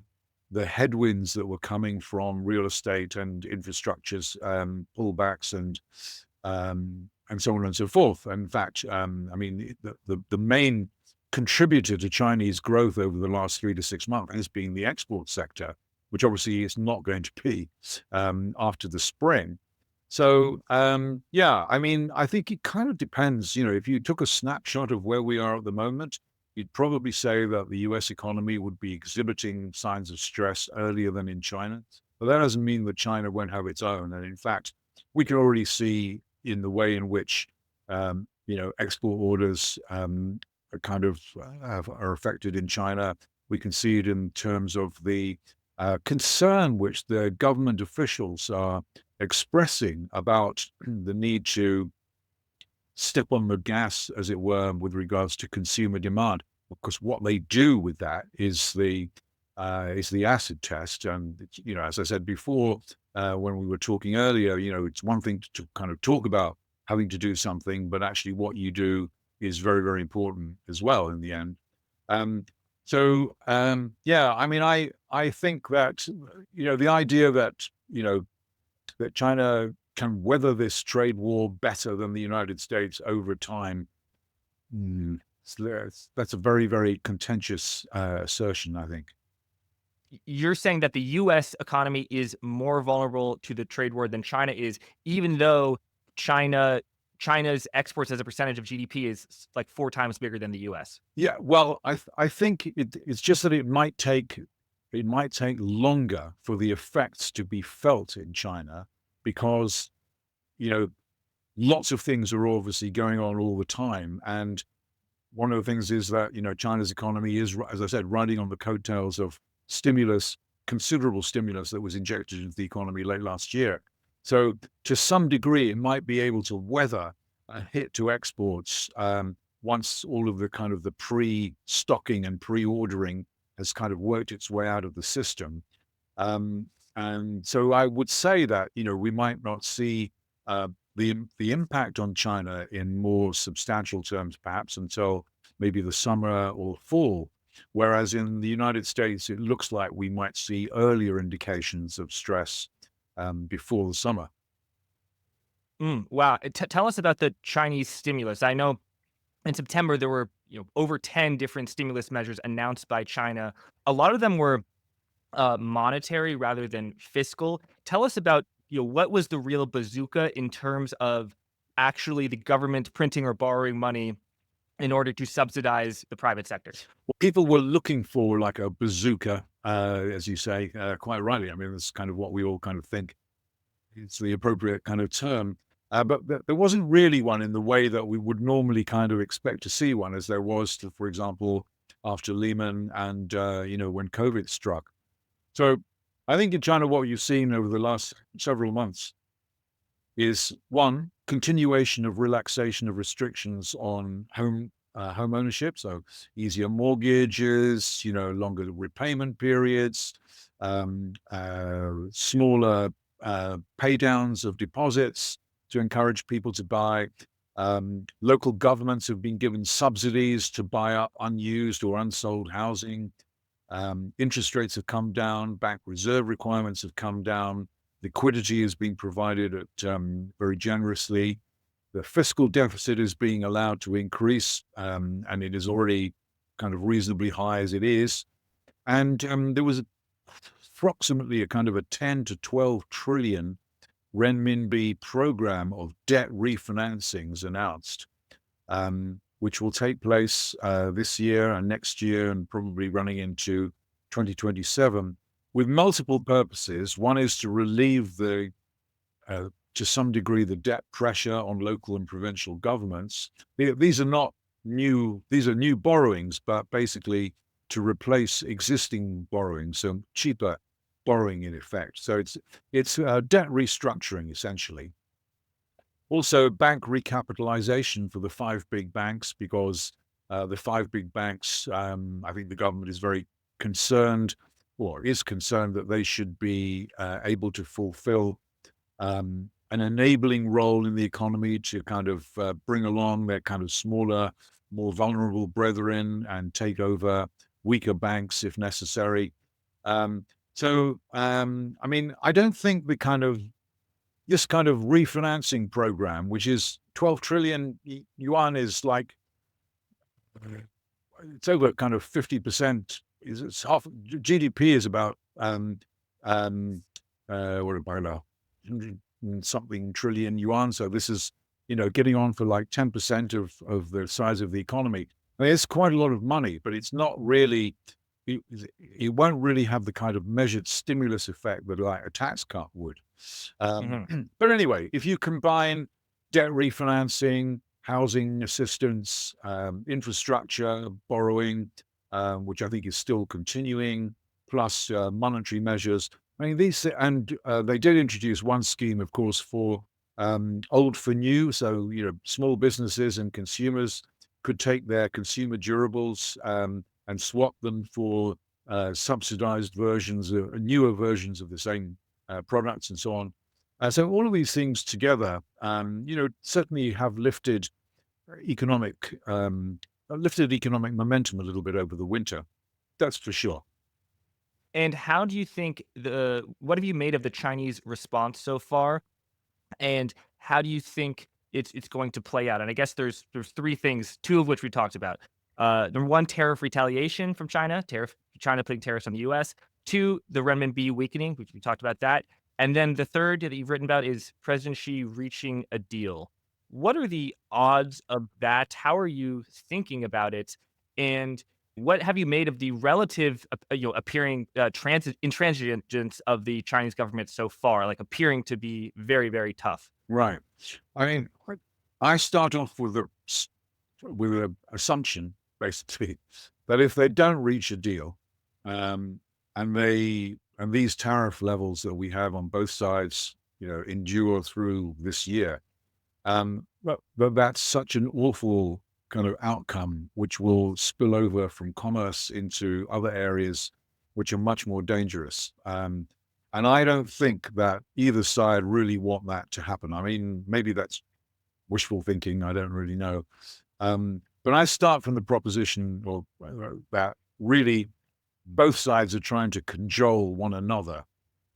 the headwinds that were coming from real estate and infrastructure's pullbacks and so on and so forth. In fact, the main contributor to Chinese growth over the last 3 to 6 months has been the export sector, which obviously is not going to be after the spring. So, I think it kind of depends. If you took a snapshot of where we are at the moment, you'd probably say that the US economy would be exhibiting signs of stress earlier than in China. But that doesn't mean that China won't have its own. And in fact, we can already see in the way in which, export orders are affected in China. We can see it in terms of the concern which the government officials are expressing about the need to step on the gas, as it were, with regards to consumer demand. Because what they do with that is the acid test. And, as I said before, when we were talking earlier, it's one thing to kind of talk about having to do something, but actually what you do is very, very important as well in the end. I think that, the idea that, that China can weather this trade war better than the United States over time, So that's a very, very contentious assertion, I think. You're saying that the US economy is more vulnerable to the trade war than China is, even though China China's exports as a percentage of GDP is like 4 times bigger than the US. Yeah, well, I think it's just that it might take longer for the effects to be felt in China because you know lots of things are obviously going on all the time, and one of the things is that China's economy is, as I said, riding on the coattails of stimulus, considerable stimulus that was injected into the economy late last year. So to some degree, it might be able to weather a hit to exports once all of the kind of the pre-stocking and pre-ordering has kind of worked its way out of the system. Um, and so I would say that we might not see uh, the impact on China in more substantial terms, perhaps until maybe the summer or fall. Whereas in the United States, it looks like we might see earlier indications of stress before the summer. Wow. Tell us about the Chinese stimulus. I know in September there were, over 10 different stimulus measures announced by China. A lot of them were monetary rather than fiscal. Tell us about, what was the real bazooka in terms of actually the government printing or borrowing money in order to subsidize the private sector? Well, people were looking for like a bazooka, as you say, quite rightly. I mean, that's kind of what we all kind of think it's the appropriate kind of term. But there wasn't really one in the way that we would normally kind of expect to see one, as there was, for example, after Lehman and when COVID struck. So I think in China, what you've seen over the last several months is one continuation of relaxation of restrictions on home ownership, so easier mortgages, longer repayment periods, smaller pay downs of deposits to encourage people to buy. Local governments have been given subsidies to buy up unused or unsold housing. Interest rates have come down, bank reserve requirements have come down, liquidity is being provided at very generously. The fiscal deficit is being allowed to increase, and it is already kind of reasonably high as it is. And there was approximately a kind of a 10 to 12 trillion renminbi program of debt refinancings announced, which will take place this year and next year and probably running into 2027 with multiple purposes. One is to relieve to some degree, the debt pressure on local and provincial governments. These are not new, these are new borrowings, but basically to replace existing borrowings, so cheaper borrowing in effect. So it's debt restructuring essentially. Also, bank recapitalization for the five big banks, because the five big banks, I think the government is very concerned, or is concerned, that they should be able to fulfill an enabling role in the economy to kind of bring along their kind of smaller, more vulnerable brethren and take over weaker banks if necessary. I mean, I don't think this kind of refinancing program, which is 12 trillion yuan, is like it's over kind of 50%. It's half GDP is about what about now? 100 and something trillion yuan. So this is getting on for like 10% of the size of the economy. I mean, it's quite a lot of money, but it's not really. It won't really have the kind of measured stimulus effect that like a tax cut would. Mhm. But anyway, if you combine debt refinancing, housing assistance, infrastructure borrowing, which I think is still continuing, plus monetary measures. I mean, they did introduce one scheme, of course, for old for new. So, small businesses and consumers could take their consumer durables and swap them for subsidized versions, newer versions of the same products and so on. So all of these things together, certainly have economic lifted economic momentum a little bit over the winter. That's for sure. And how do you think what have you made of the Chinese response so far? And how do you think it's going to play out? And I guess there's 3 things, 2 of which we talked about. Number one, tariff retaliation from China putting tariffs on the US. Two, the renminbi weakening, which we talked about that. And then the third that you've written about is President Xi reaching a deal. What are the odds of that? How are you thinking about it? And what have you made of the relative, appearing intransigence of the Chinese government so far, like appearing to be very, very tough? Right. I mean, I start off with an assumption, basically, that if they don't reach a deal, um, and these tariff levels that we have on both sides, endure through this year, but that's such an awful kind of outcome, which will spill over from commerce into other areas, which are much more dangerous. And I don't think that either side really want that to happen. I mean, maybe that's wishful thinking. I don't really know. But I start from the proposition that really both sides are trying to cajole one another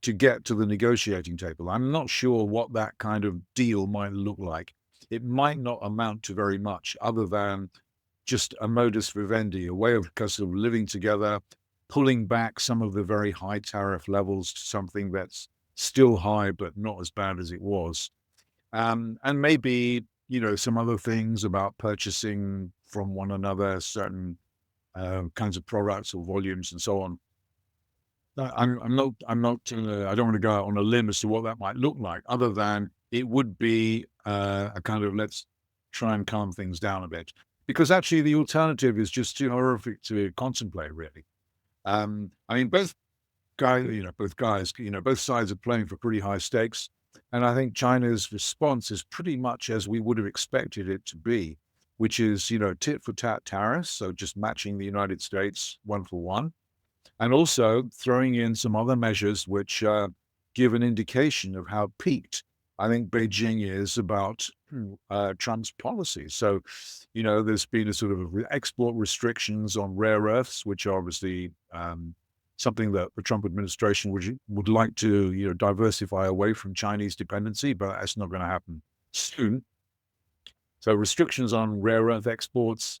to get to the negotiating table. I'm not sure what that kind of deal might look like. It might not amount to very much other than just a modus vivendi, a way of sort of living together, pulling back some of the very high tariff levels to something that's still high, but not as bad as it was. And maybe, some other things about purchasing from one another, certain kinds of products or volumes and so on. I don't want to go out on a limb as to what that might look like, other than it would be a kind of let's try and calm things down a bit, because actually the alternative is just too horrific to contemplate, really. I mean, both sides are playing for pretty high stakes, and I think China's response is pretty much as we would have expected it to be, which is tit for tat tariffs, so just matching the United States one for one, and also throwing in some other measures which give an indication of how peaked I think Beijing is about Trump's policy. So, there's been a sort of export restrictions on rare earths, which are obviously something that the Trump administration would like to, diversify away from Chinese dependency, but that's not going to happen soon. So restrictions on rare earth exports,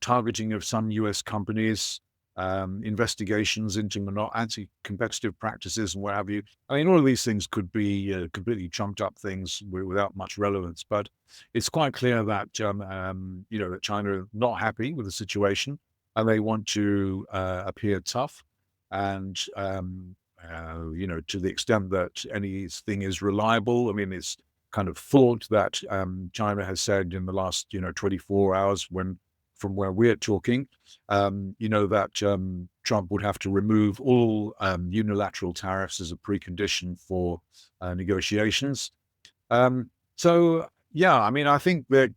targeting of some U.S. companies, investigations into anti-competitive practices and what have you. I mean, all of these things could be completely trumped up things without much relevance, but it's quite clear that that China are not happy with the situation and they want to appear tough, and to the extent that anything is reliable. I mean, it's kind of thought that China has said in the last 24 hours from where we're talking, that Trump would have to remove all unilateral tariffs as a precondition for negotiations. So yeah, I mean, I think they're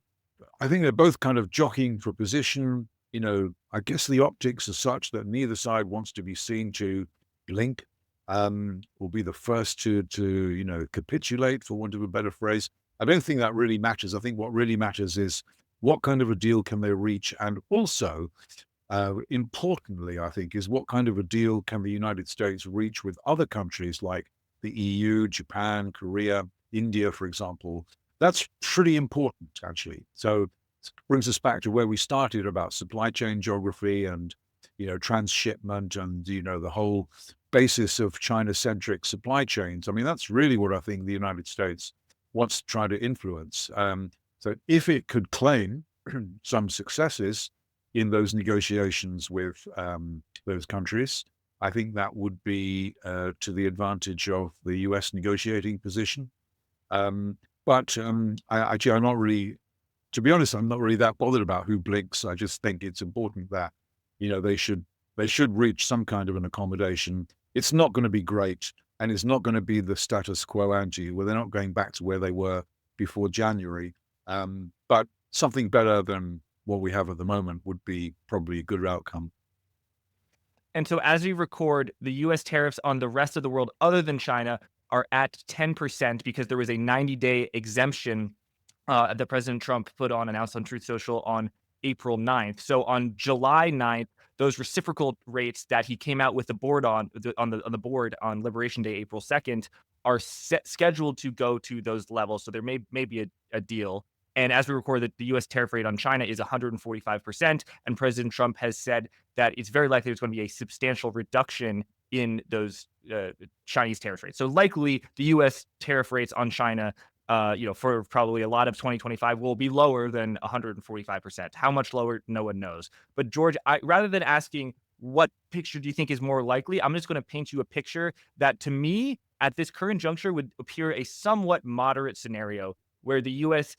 both kind of jockeying for position. I guess the optics are such that neither side wants to be seen to blink, will be the first to capitulate, for want of a better phrase. I don't think that really matters. I think what really matters is what kind of a deal can they reach, and also, importantly, I think, is what kind of a deal can the United States reach with other countries like the EU, Japan, Korea, India, for example. That's pretty important, actually. So it brings us back to where we started about supply chain geography and transshipment and the whole basis of China-centric supply chains. I mean, that's really what I think the United States wants to try to influence. So if it could claim some successes in those negotiations with those countries, I think that would be to the advantage of the US negotiating position. But I'm not really, to be honest, I'm not really that bothered about who blinks. I just think it's important that they should reach some kind of an accommodation. It's not going to be great, and it's not going to be the status quo ante, where they're not going back to where they were before January. But something better than what we have at the moment would be probably a good outcome. And so as we record, the US tariffs on the rest of the world other than China are at 10% because there was a 90-day exemption that President Trump announced on Truth Social on April 9th. So on July 9th, those reciprocal rates that he came out with the board on the board on Liberation Day, April 2nd, are scheduled to go to those levels. So there may be a deal. And as we record, the U.S. tariff rate on China is 145%. And President Trump has said that it's very likely there's going to be a substantial reduction in those Chinese tariff rates. So likely the U.S. tariff rates on China, for probably a lot of 2025 will be lower than 145%. How much lower? No one knows. But George, rather than asking what picture do you think is more likely, I'm just going to paint you a picture that to me at this current juncture would appear a somewhat moderate scenario where the U.S.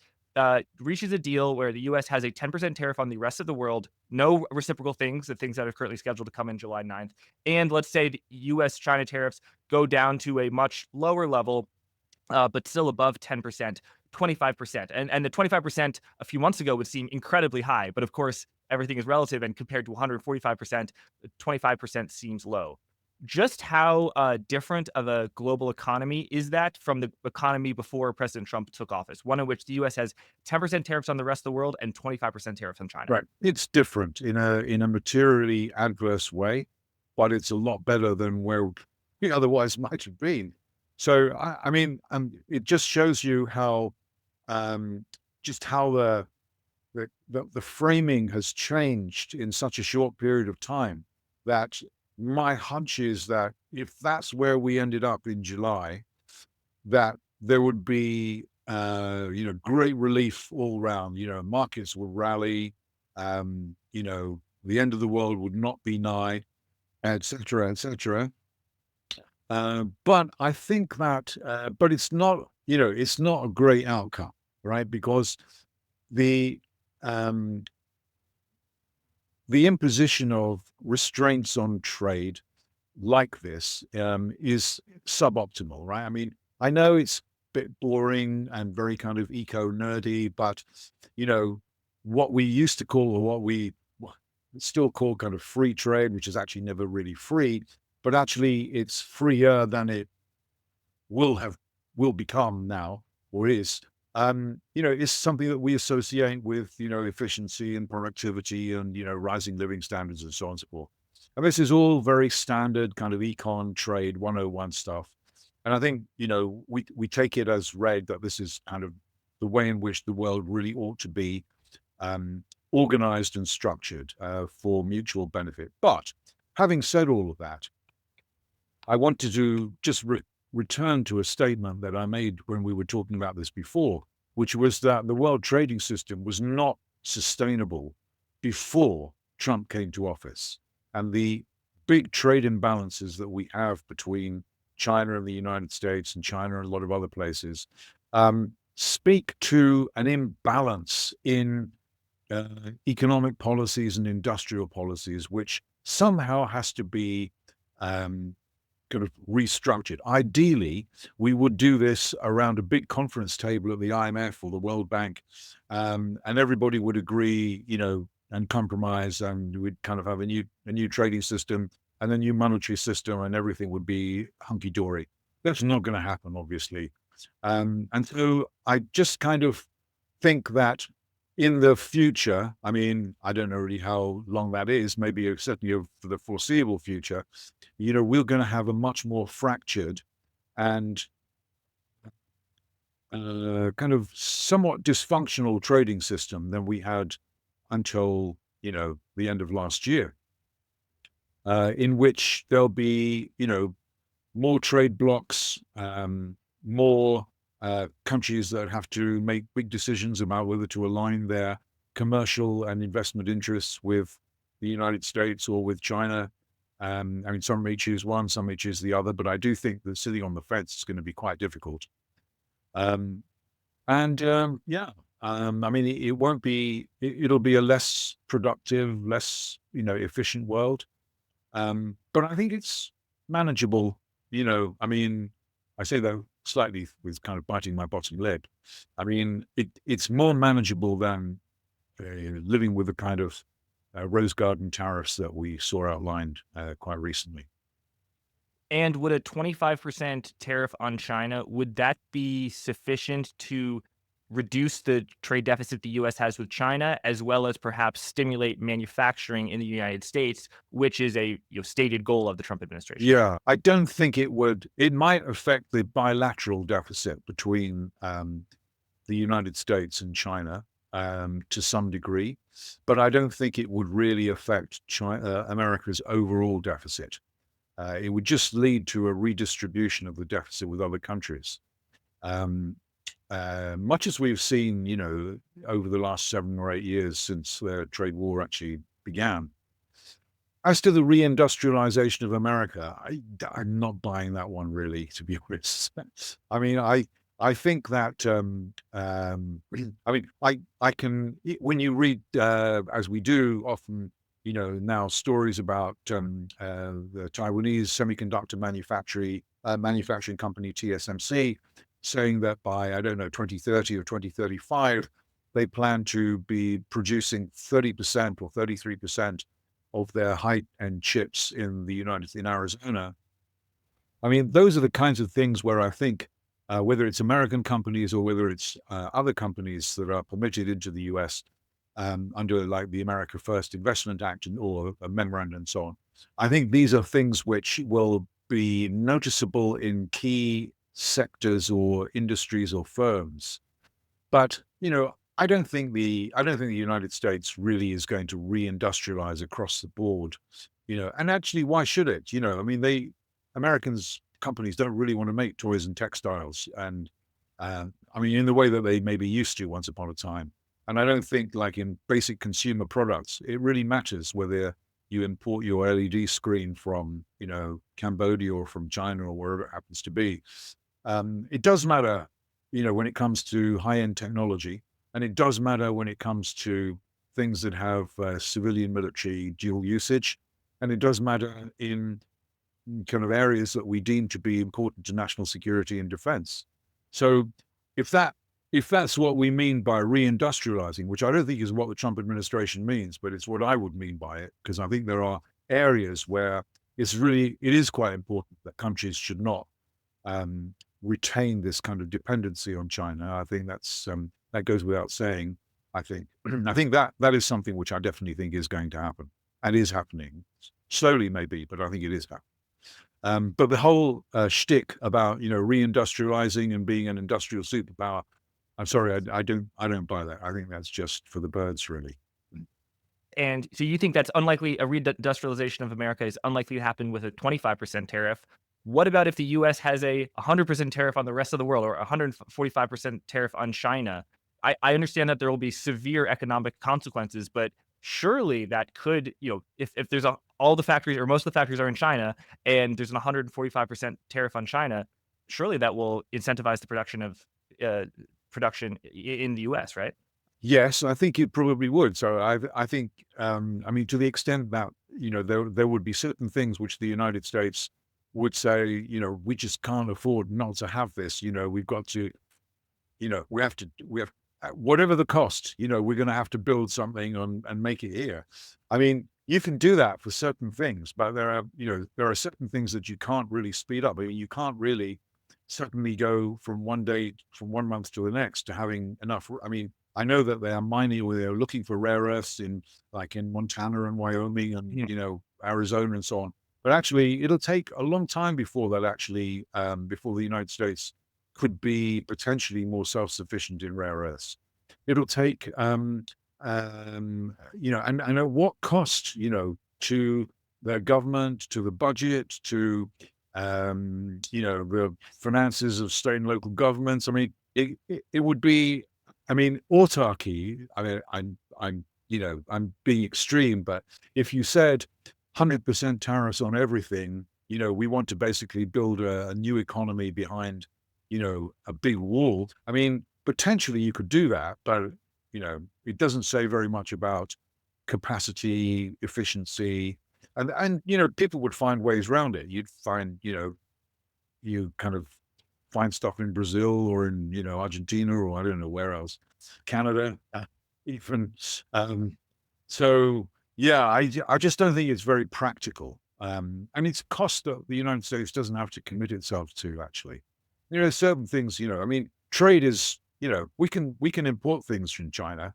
Reaches a deal where the U.S. has a 10% tariff on the rest of the world, no reciprocal things, the things that are currently scheduled to come in July 9th. And let's say the U.S.-China tariffs go down to a much lower level, but still above 10%, 25%. And the 25% a few months ago would seem incredibly high. But of course, everything is relative. And compared to 145%, 25% seems low. Just how different of a global economy is that from the economy before President Trump took office, one in which the U.S. has 10% tariffs on the rest of the world and 25% tariffs on China? Right. It's different in a materially adverse way, but it's a lot better than where it otherwise might have been. So, I mean, it just shows you how just how the framing has changed in such a short period of time, that my hunch is that if that's where we ended up in July, that there would be great relief all round. Markets will rally. The end of the world would not be nigh, etc., etc. But I think that, but it's not, it's not a great outcome, right? Because the um, the imposition of restraints on trade like this is suboptimal, right? I mean, I know it's a bit boring and very kind of eco-nerdy, but, what we used to call, or what we still call kind of free trade, which is actually never really free, but actually it's freer than it will become now, or is, is something that we associate with, efficiency and productivity and, rising living standards and so on and so forth. And this is all very standard kind of econ trade 101 stuff. And I think, we take it as read that this is kind of the way in which the world really ought to be organized and structured for mutual benefit. But having said all of that, I wanted to just return to a statement that I made when we were talking about this before, which was that the world trading system was not sustainable before Trump came to office. And the big trade imbalances that we have between China and the United States and China and a lot of other places speak to an imbalance in economic policies and industrial policies, which somehow has to be kind of restructured. Ideally, we would do this around a big conference table at the IMF or the World Bank, and everybody would agree, and compromise, and we'd kind of have a new trading system and a new monetary system, and everything would be hunky dory. That's not going to happen, obviously. And so I just kind of think that in the future, I mean, I don't know really how long that is, maybe certainly for the foreseeable future, we're going to have a much more fractured and kind of somewhat dysfunctional trading system than we had until, the end of last year, in which there'll be, more trade blocks, more countries that have to make big decisions about whether to align their commercial and investment interests with the United States or with China. I mean, some may choose one, some may choose the other, but I do think that sitting on the fence is going to be quite difficult. I mean, it won't be, it'll be a less productive, less, efficient world. But I think it's manageable, I mean, I say that slightly with kind of biting my bottom lip. I mean, it's more manageable than living with the kind of rose garden tariffs that we saw outlined quite recently. And would a 25% tariff on China, would that be sufficient to reduce the trade deficit the U.S. has with China, as well as perhaps stimulate manufacturing in the United States, which is a stated goal of the Trump administration? Yeah, I don't think it would. It might affect the bilateral deficit between the United States and China to some degree, but I don't think it would really affect America's overall deficit. It would just lead to a redistribution of the deficit with other countries. Um, much as we've seen, over the last 7 or 8 years since the trade war actually began. As to the reindustrialization of America, I'm not buying that one really, to be honest. I mean, I think that I mean, I can when you read as we do often, now stories about the Taiwanese semiconductor manufacturing company TSMC saying that by, I don't know, 2030 or 2035, they plan to be producing 30% or 33% of their high-end chips in Arizona. I mean, those are the kinds of things where I think whether it's American companies or whether it's other companies that are permitted into the US under like the America First Investment Act or a memorandum and so on, I think these are things which will be noticeable in key sectors or industries or firms. But I don't think the United States really is going to reindustrialize across the board. And actually, why should it? I mean, Americans companies don't really want to make toys and textiles, and I mean, in the way that they maybe used to once upon a time. And I don't think, like in basic consumer products, it really matters whether you import your LED screen from, Cambodia or from China or wherever it happens to be. It does matter, when it comes to high-end technology, and it does matter when it comes to things that have civilian military dual usage, and it does matter in kind of areas that we deem to be important to national security and defense. So if that's what we mean by reindustrializing, which I don't think is what the Trump administration means, but it's what I would mean by it, because I think there are areas where it is quite important that countries should not um, retain this kind of dependency on China. I think that goes without saying. I think I think that is something which I definitely think is going to happen and is happening slowly, maybe, but I think it is happening. But the whole shtick about reindustrializing and being an industrial superpower, I'm sorry, I don't buy that. I think that's just for the birds, really. And so you think that's unlikely, a reindustrialization of America is unlikely to happen with a 25% tariff. What about if the US has a 100% tariff on the rest of the world or a 145% tariff on China? I understand that there will be severe economic consequences, but surely that could, if there's all the factories or most of the factories are in China and there's an 145% tariff on China, surely that will incentivize the uh, production in the US, right? Yes, I think it probably would. So I think, I mean, to the extent that there would be certain things which the United States would say, we just can't afford not to have this. We've got to, we have whatever the cost. We're going to have to build something and make it here. I mean, you can do that for certain things, but there are certain things that you can't really speed up. I mean, you can't really suddenly go from from 1 month to the next to having enough. I mean, I know that they are mining or they're looking for rare earths in Montana and Wyoming and Yeah. Arizona and so on. But actually, it'll take a long time before before the United States could be potentially more self-sufficient in rare earths. It'll take and at what cost, to their government, to the budget, to the finances of state and local governments. I mean, it would be, I mean, autarky. I mean, I'm being extreme, but if you said 100% tariffs on everything, we want to basically build a new economy behind, a big wall. I mean, potentially you could do that, but it doesn't say very much about capacity, efficiency, and people would find ways around it. You'd find, you kind of find stuff in Brazil or in, Argentina or I don't know where else, Canada, even. Um, so yeah, I just don't think it's very practical. And it's a cost that the United States doesn't have to commit itself to actually. Certain things, I mean, trade is, we can import things from China,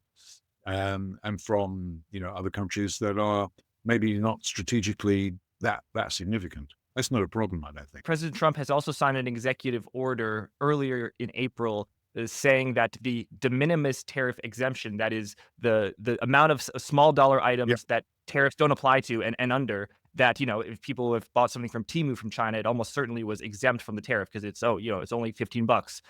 and from, other countries that are maybe not strategically that significant. That's not a problem, I don't think. President Trump has also signed an executive order earlier in April saying that the de minimis tariff exemption, that is the amount of small dollar Yeah. items that tariffs don't apply to and under, that, if people have bought something from Temu from China, it almost certainly was exempt from the tariff because it's, it's only 15 bucks.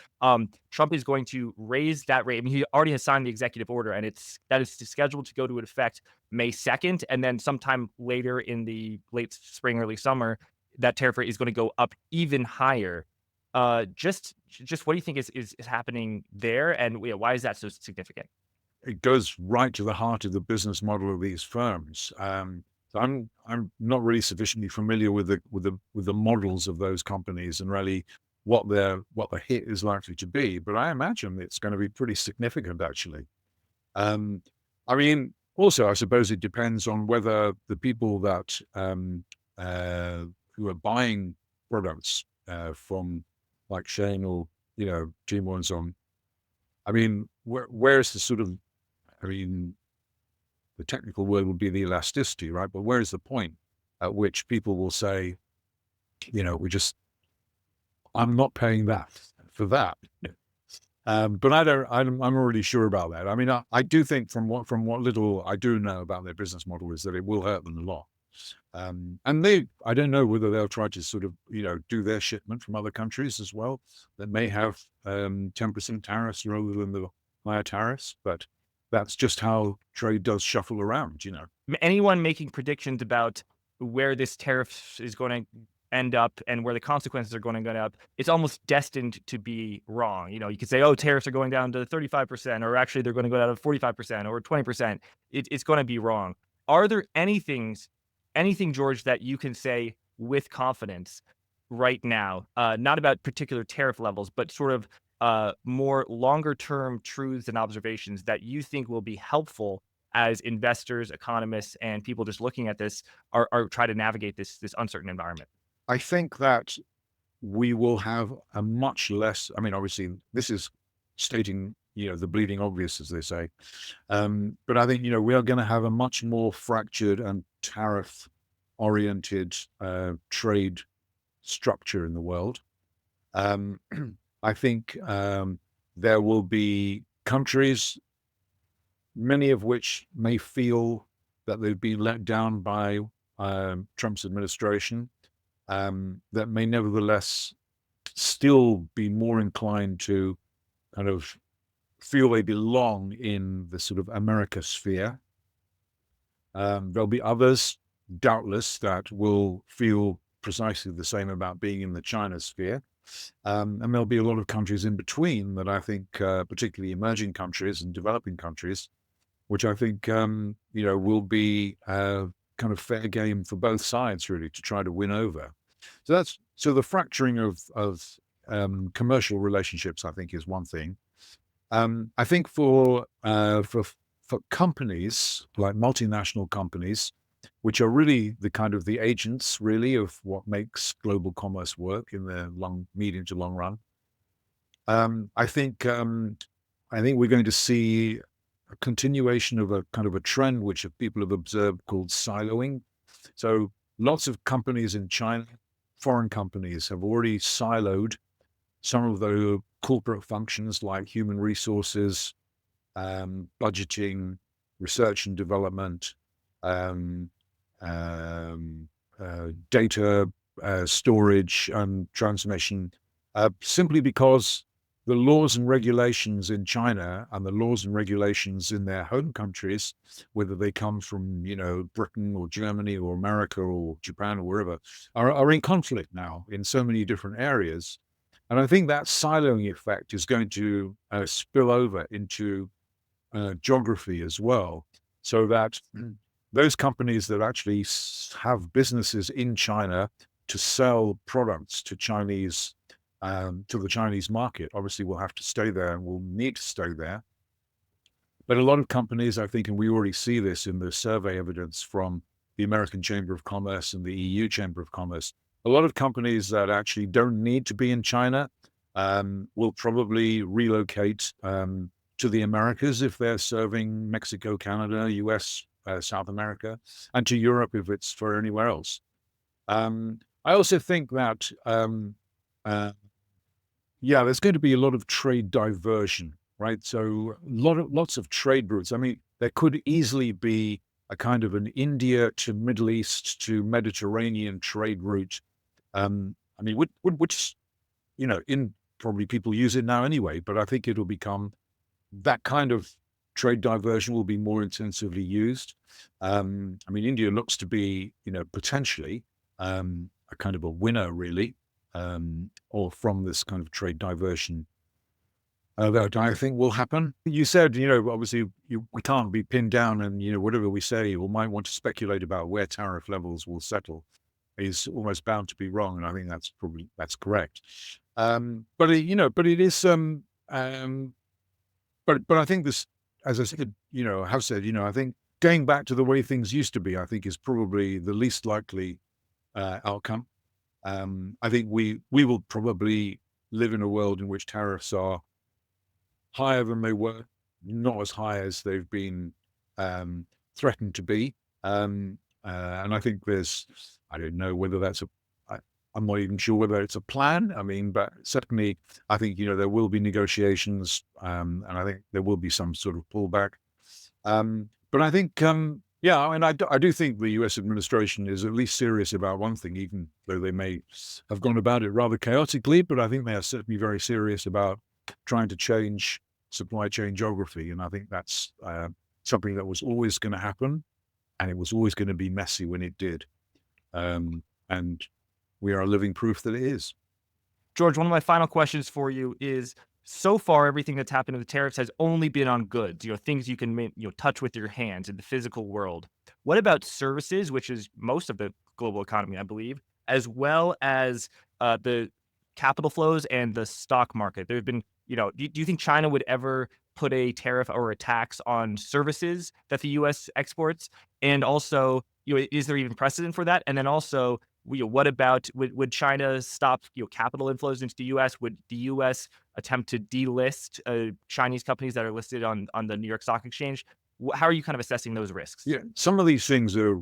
Trump is going to raise that rate. I mean, he already has signed the executive order, and that is scheduled to go to effect May 2nd, and then sometime later in the late spring, early summer, that tariff rate is going to go up even higher. Just what do you think is happening there, and why is that so significant? It goes right to the heart of the business model of these firms. So I'm not really sufficiently familiar with the models of those companies and really what the hit is likely to be, but I imagine it's going to be pretty significant actually. Um, I mean, also I suppose it depends on whether the people that who are buying products from like Shane or Timo and so on. I mean, where's the sort of, I mean, the technical word would be the elasticity, right? But where is the point at which people will say, I'm not paying that for that. But I'm not really sure about that. I mean, I do think from what little I do know about their business model is that it will hurt them a lot. And I don't know whether they'll try to sort of, do their shipment from other countries as well that may have 10% tariffs rather than the higher tariffs. But that's just how trade does shuffle around. Anyone making predictions about where this tariff is going to end up and where the consequences are going to end up, it's almost destined to be wrong. You could say, oh, tariffs are going down to 35%, or actually they're going to go down to 45% or 20%. It's going to be wrong. Are there anything, George, that you can say with confidence right now, not about particular tariff levels, but sort of more longer term truths and observations that you think will be helpful as investors, economists, and people just looking at this are try to navigate this uncertain environment? I think that we will have a much less, I mean, obviously this is stating, the bleeding obvious, as they say. But I think, we are going to have a much more fractured and tariff oriented trade structure in the world. I think there will be countries, many of which may feel that they've been let down by Trump's administration, that may nevertheless still be more inclined to kind of feel they belong in the sort of America sphere. There'll be others, doubtless, that will feel precisely the same about being in the China sphere. And there'll be a lot of countries in between that I think, particularly emerging countries and developing countries, which I think, will be kind of fair game for both sides, really, to try to win over. So the fracturing of commercial relationships, I think, is one thing. I think for companies like multinational companies, which are really the kind of the agents, really, of what makes global commerce work in the medium to long run. I think we're going to see a continuation of a kind of a trend which people have observed called siloing. So lots of companies in China, foreign companies, have already siloed some of the corporate functions like human resources, budgeting, research and development, data storage and transmission, simply because the laws and regulations in China and the laws and regulations in their home countries, whether they come from, Britain or Germany or America or Japan or wherever, are in conflict now in so many different areas. And I think that siloing effect is going to spill over into geography as well, so that those companies that actually have businesses in China to sell products to the Chinese market, obviously will have to stay there and will need to stay there. But a lot of companies, I think, and we already see this in the survey evidence from the American Chamber of Commerce and the EU Chamber of Commerce, a lot of companies that actually don't need to be in China will probably relocate to the Americas if they're serving Mexico, Canada, US, South America, and to Europe if it's for anywhere else. I also think that Yeah, there's going to be a lot of trade diversion, right? So lots of trade routes. I mean, there could easily be a kind of an India to Middle East to Mediterranean trade route. I mean, which in probably people use it now anyway, but I think it'll become that kind of trade diversion will be more intensively used. I mean, India looks to be, potentially a kind of a winner, really, or from this kind of trade diversion that I think will happen. You said, obviously we can't be pinned down, and whatever we say or might want to speculate about where tariff levels will settle is almost bound to be wrong, and I think that's correct. But it is but I think this, as I said, have said, I think going back to the way things used to be, I think is probably the least likely outcome. I think we will probably live in a world in which tariffs are higher than they were, not as high as they've been threatened to be. And I think I don't know whether I'm not even sure whether it's a plan. I mean, but certainly I think, there will be negotiations, and I think there will be some sort of pullback. But I think, yeah, I mean, I do think the US administration is at least serious about one thing, even though they may have gone about it rather chaotically, but I think they are certainly very serious about trying to change supply chain geography. And I think that's something that was always going to happen, and it was always going to be messy when it did. And we are living proof that it is. George, one of my final questions for you is, so far everything that's happened with the tariffs has only been on goods, things you can touch with your hands in the physical world. What about services, which is most of the global economy, I believe, as well as the capital flows and the stock market? There have been, do you think China would ever put a tariff or a tax on services that the US exports? And also, is there even precedent for that? And then also, what about, would China stop capital inflows into the U.S.? Would the U.S. attempt to delist Chinese companies that are listed on the New York Stock Exchange? How are you kind of assessing those risks? Yeah, some of these things are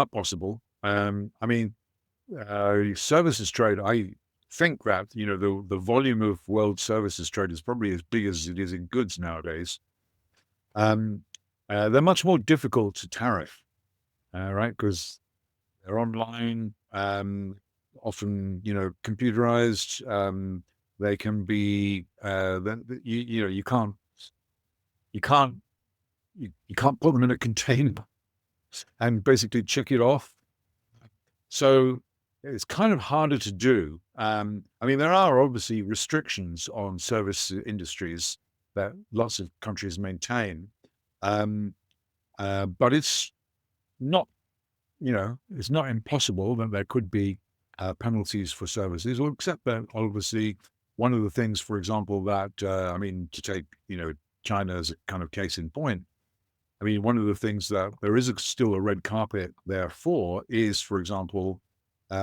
possible. I mean, services trade. I think that the volume of world services trade is probably as big as it is in goods nowadays. They're much more difficult to tariff, right? Because they're online, often, computerized. They can be, you can't, you can't, you can't put them in a container and basically check it off. So it's kind of harder to do. I mean, there are obviously restrictions on service industries that lots of countries maintain, um, but it's not it's not impossible that there could be penalties for services, or except that obviously one of the things, for example, that I mean, to take China as a kind of case in point. I mean, one of the things that there is still a red carpet there for is, for example,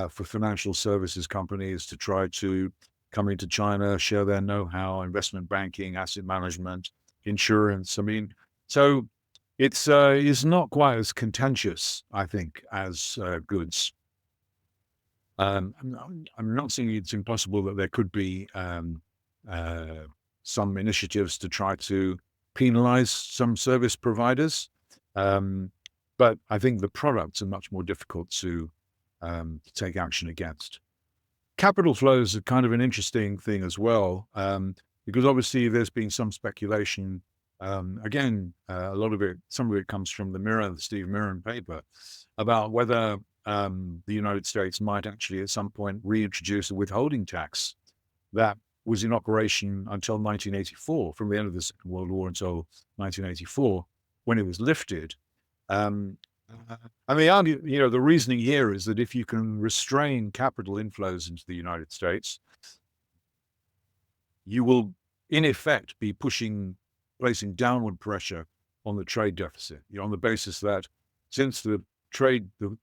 for financial services companies to try to come into China, share their know-how, investment banking, asset management, insurance. I mean, so it's not quite as contentious, I think, as goods. I'm not saying it's impossible that there could be uh, some initiatives to try to penalize some service providers, um, but I think the products are much more difficult to take action against. Capital flows are kind of an interesting thing as well, because obviously there's been some speculation. Again, a lot of it, some of it comes from the Steve Mirren paper, about whether the United States might actually at some point reintroduce a withholding tax that was in operation until 1984, from the end of the Second World War until 1984, when it was lifted. Um, and the reasoning here is that if you can restrain capital inflows into the United States, you will, in effect, be placing downward pressure on the trade deficit, on the basis that since the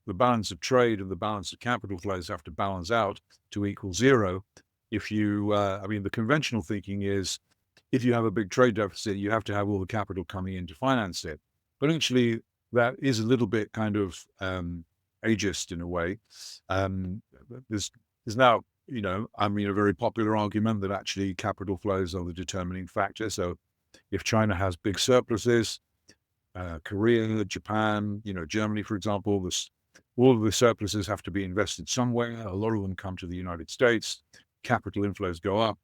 balance of trade and the balance of capital flows have to balance out to equal zero, the conventional thinking is if you have a big trade deficit, you have to have all the capital coming in to finance it. But actually, that is a little bit kind of ageist in a way. There's now I mean, a very popular argument that actually capital flows are the determining factor. So if China has big surpluses, Korea, Japan, Germany, for example, all of the surpluses have to be invested somewhere. A lot of them come to the United States. Capital inflows go up.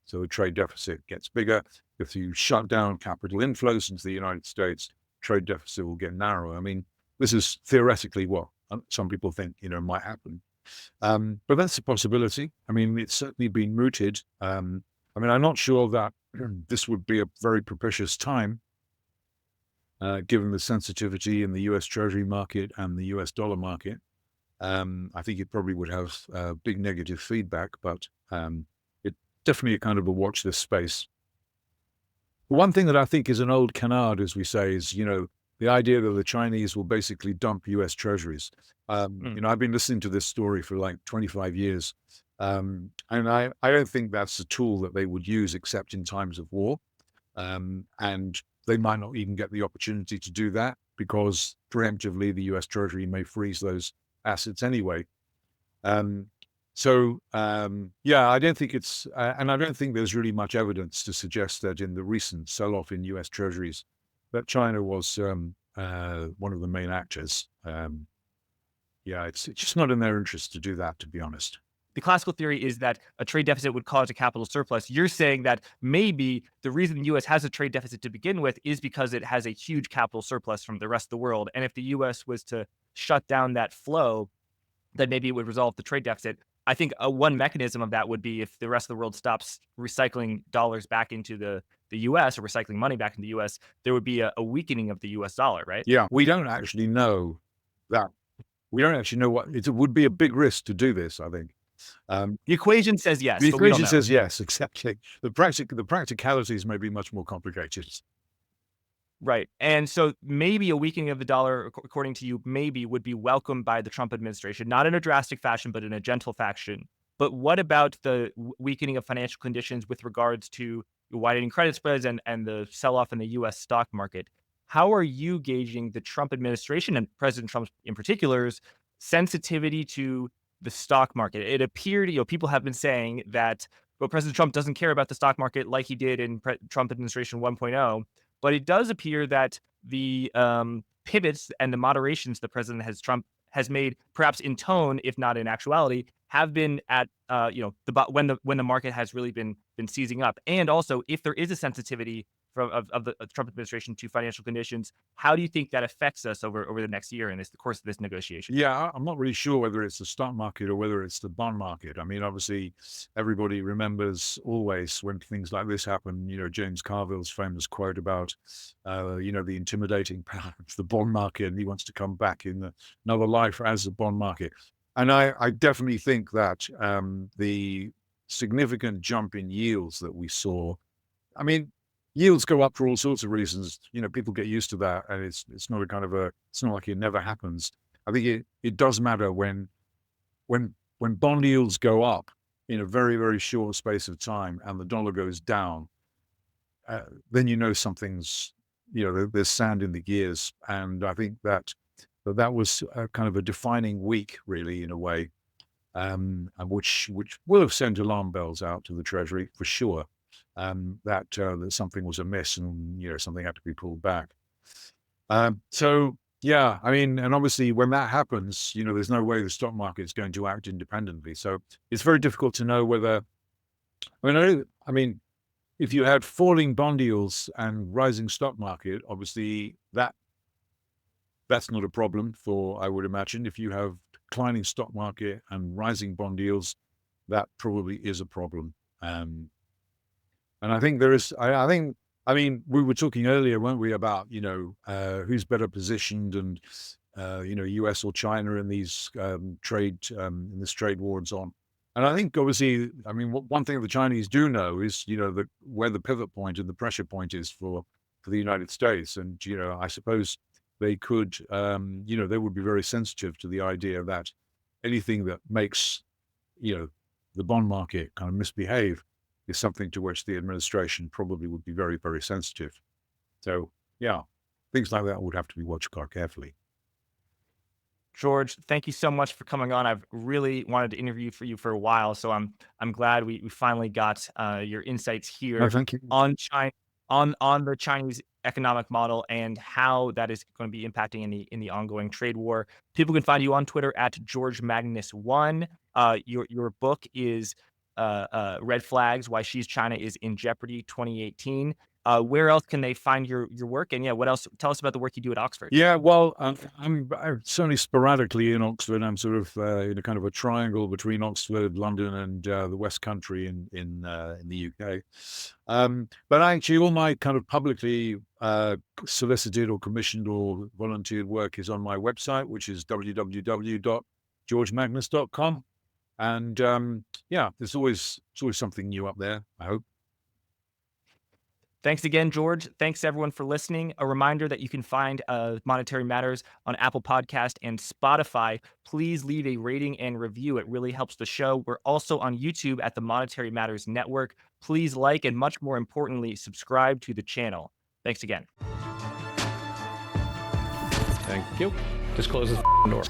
So the trade deficit gets bigger. If you shut down capital inflows into the United States, trade deficit will get narrower. I mean, this is theoretically what some people think, might happen. But that's a possibility. I mean, it's certainly been mooted. I mean, I'm not sure that this would be a very propitious time, given the sensitivity in the US Treasury market and the US dollar market. I think it probably would have big negative feedback, but it definitely a kind of a watch this space. One thing that I think is an old canard, as we say, is, the idea that the Chinese will basically dump US treasuries. Mm. I've been listening to this story for like 25 years. And I don't think that's a tool that they would use except in times of war. And they might not even get the opportunity to do that because preemptively the US Treasury may freeze those assets anyway. Yeah, I don't think it's, and I don't think there's really much evidence to suggest that in the recent sell-off in US Treasuries, that China was one of the main actors. Yeah, it's just not in their interest to do that, to be honest. The classical theory is that a trade deficit would cause a capital surplus. You're saying that maybe the reason the US has a trade deficit to begin with is because it has a huge capital surplus from the rest of the world. And if the US was to shut down that flow, then maybe it would resolve the trade deficit. I think one mechanism of that would be if the rest of the world stops recycling dollars back into the US or recycling money back into the US, there would be a weakening of the US dollar, right? Yeah, we don't actually know that. We don't actually know what it would be a big risk to do this, I think. The equation says yes, The but we don't equation know. says yes, exactly. The practicalities may be much more complicated. Right. And so maybe a weakening of the dollar, according to you, maybe would be welcomed by the Trump administration, not in a drastic fashion, but in a gentle fashion. But what about the weakening of financial conditions with regards to widening credit spreads and the sell off in the US stock market? How are you gauging the Trump administration and President Trump in particular's sensitivity to the stock market? It appeared, people have been saying that, well, President Trump doesn't care about the stock market like he did in Trump administration 1.0. But it does appear that the pivots and the moderations the president Trump has made, perhaps in tone, if not in actuality, have been at when the market has really been seizing up. And also, if there is a sensitivity of the Trump administration to financial conditions, how do you think that affects us over the next year in the course of this negotiation? Yeah, I'm not really sure whether it's the stock market or whether it's the bond market. I mean, obviously, everybody remembers always when things like this happen, James Carville's famous quote about, the intimidating power of the bond market, and he wants to come back in another life as the bond market. And I definitely think that the significant jump in yields that we saw, I mean, yields go up for all sorts of reasons. People get used to that, and it's not it's not like it never happens. I think it does matter when bond yields go up in a very, very short space of time and the dollar goes down, then something's, there's sand in the gears. And I think that was kind of a defining week, really, in a way, and which will have sent alarm bells out to the Treasury for sure. That something was amiss and something had to be pulled back. So yeah, I mean, and obviously when that happens, there's no way the stock market is going to act independently. So it's very difficult to know whether. I mean, if you had falling bond yields and rising stock market, obviously that's not a problem for, I would imagine. If you have declining stock market and rising bond yields, that probably is a problem. And I think there is, I mean, we were talking earlier, weren't we, about, who's better positioned and, US or China in these in this trade war and so on. And I think obviously, I mean, one thing the Chinese do know is, where the pivot point and the pressure point is for the United States. And, I suppose they could, they would be very sensitive to the idea that anything that makes, the bond market kind of misbehave is something to which the administration probably would be very, very sensitive. So, yeah, things like that would have to be watched quite carefully. George, thank you so much for coming on. I've really wanted to interview for you for a while, so I'm glad we finally got your insights No, here thank you. on China, on the Chinese economic model and how that is going to be impacting in the ongoing trade war. People can find you on Twitter at George Magnus One. Your book is Red Flags: Why Xi's China is in Jeopardy, 2018. Where else can they find your work? And yeah, what else? Tell us about the work you do at Oxford. Yeah, well, I'm certainly sporadically in Oxford. I'm sort of in a kind of a triangle between Oxford, London, and the West Country in the UK. But actually, all my kind of publicly solicited or commissioned or volunteered work is on my website, which is www.georgemagnus.com. And yeah, there's always something new up there, I hope. Thanks again, George. Thanks everyone for listening. A reminder that you can find Monetary Matters on Apple Podcast and Spotify. Please leave a rating and review. It really helps the show. We're also on YouTube at the Monetary Matters Network. Please like and much more importantly, subscribe to the channel. Thanks again. Thank you. Just close the door.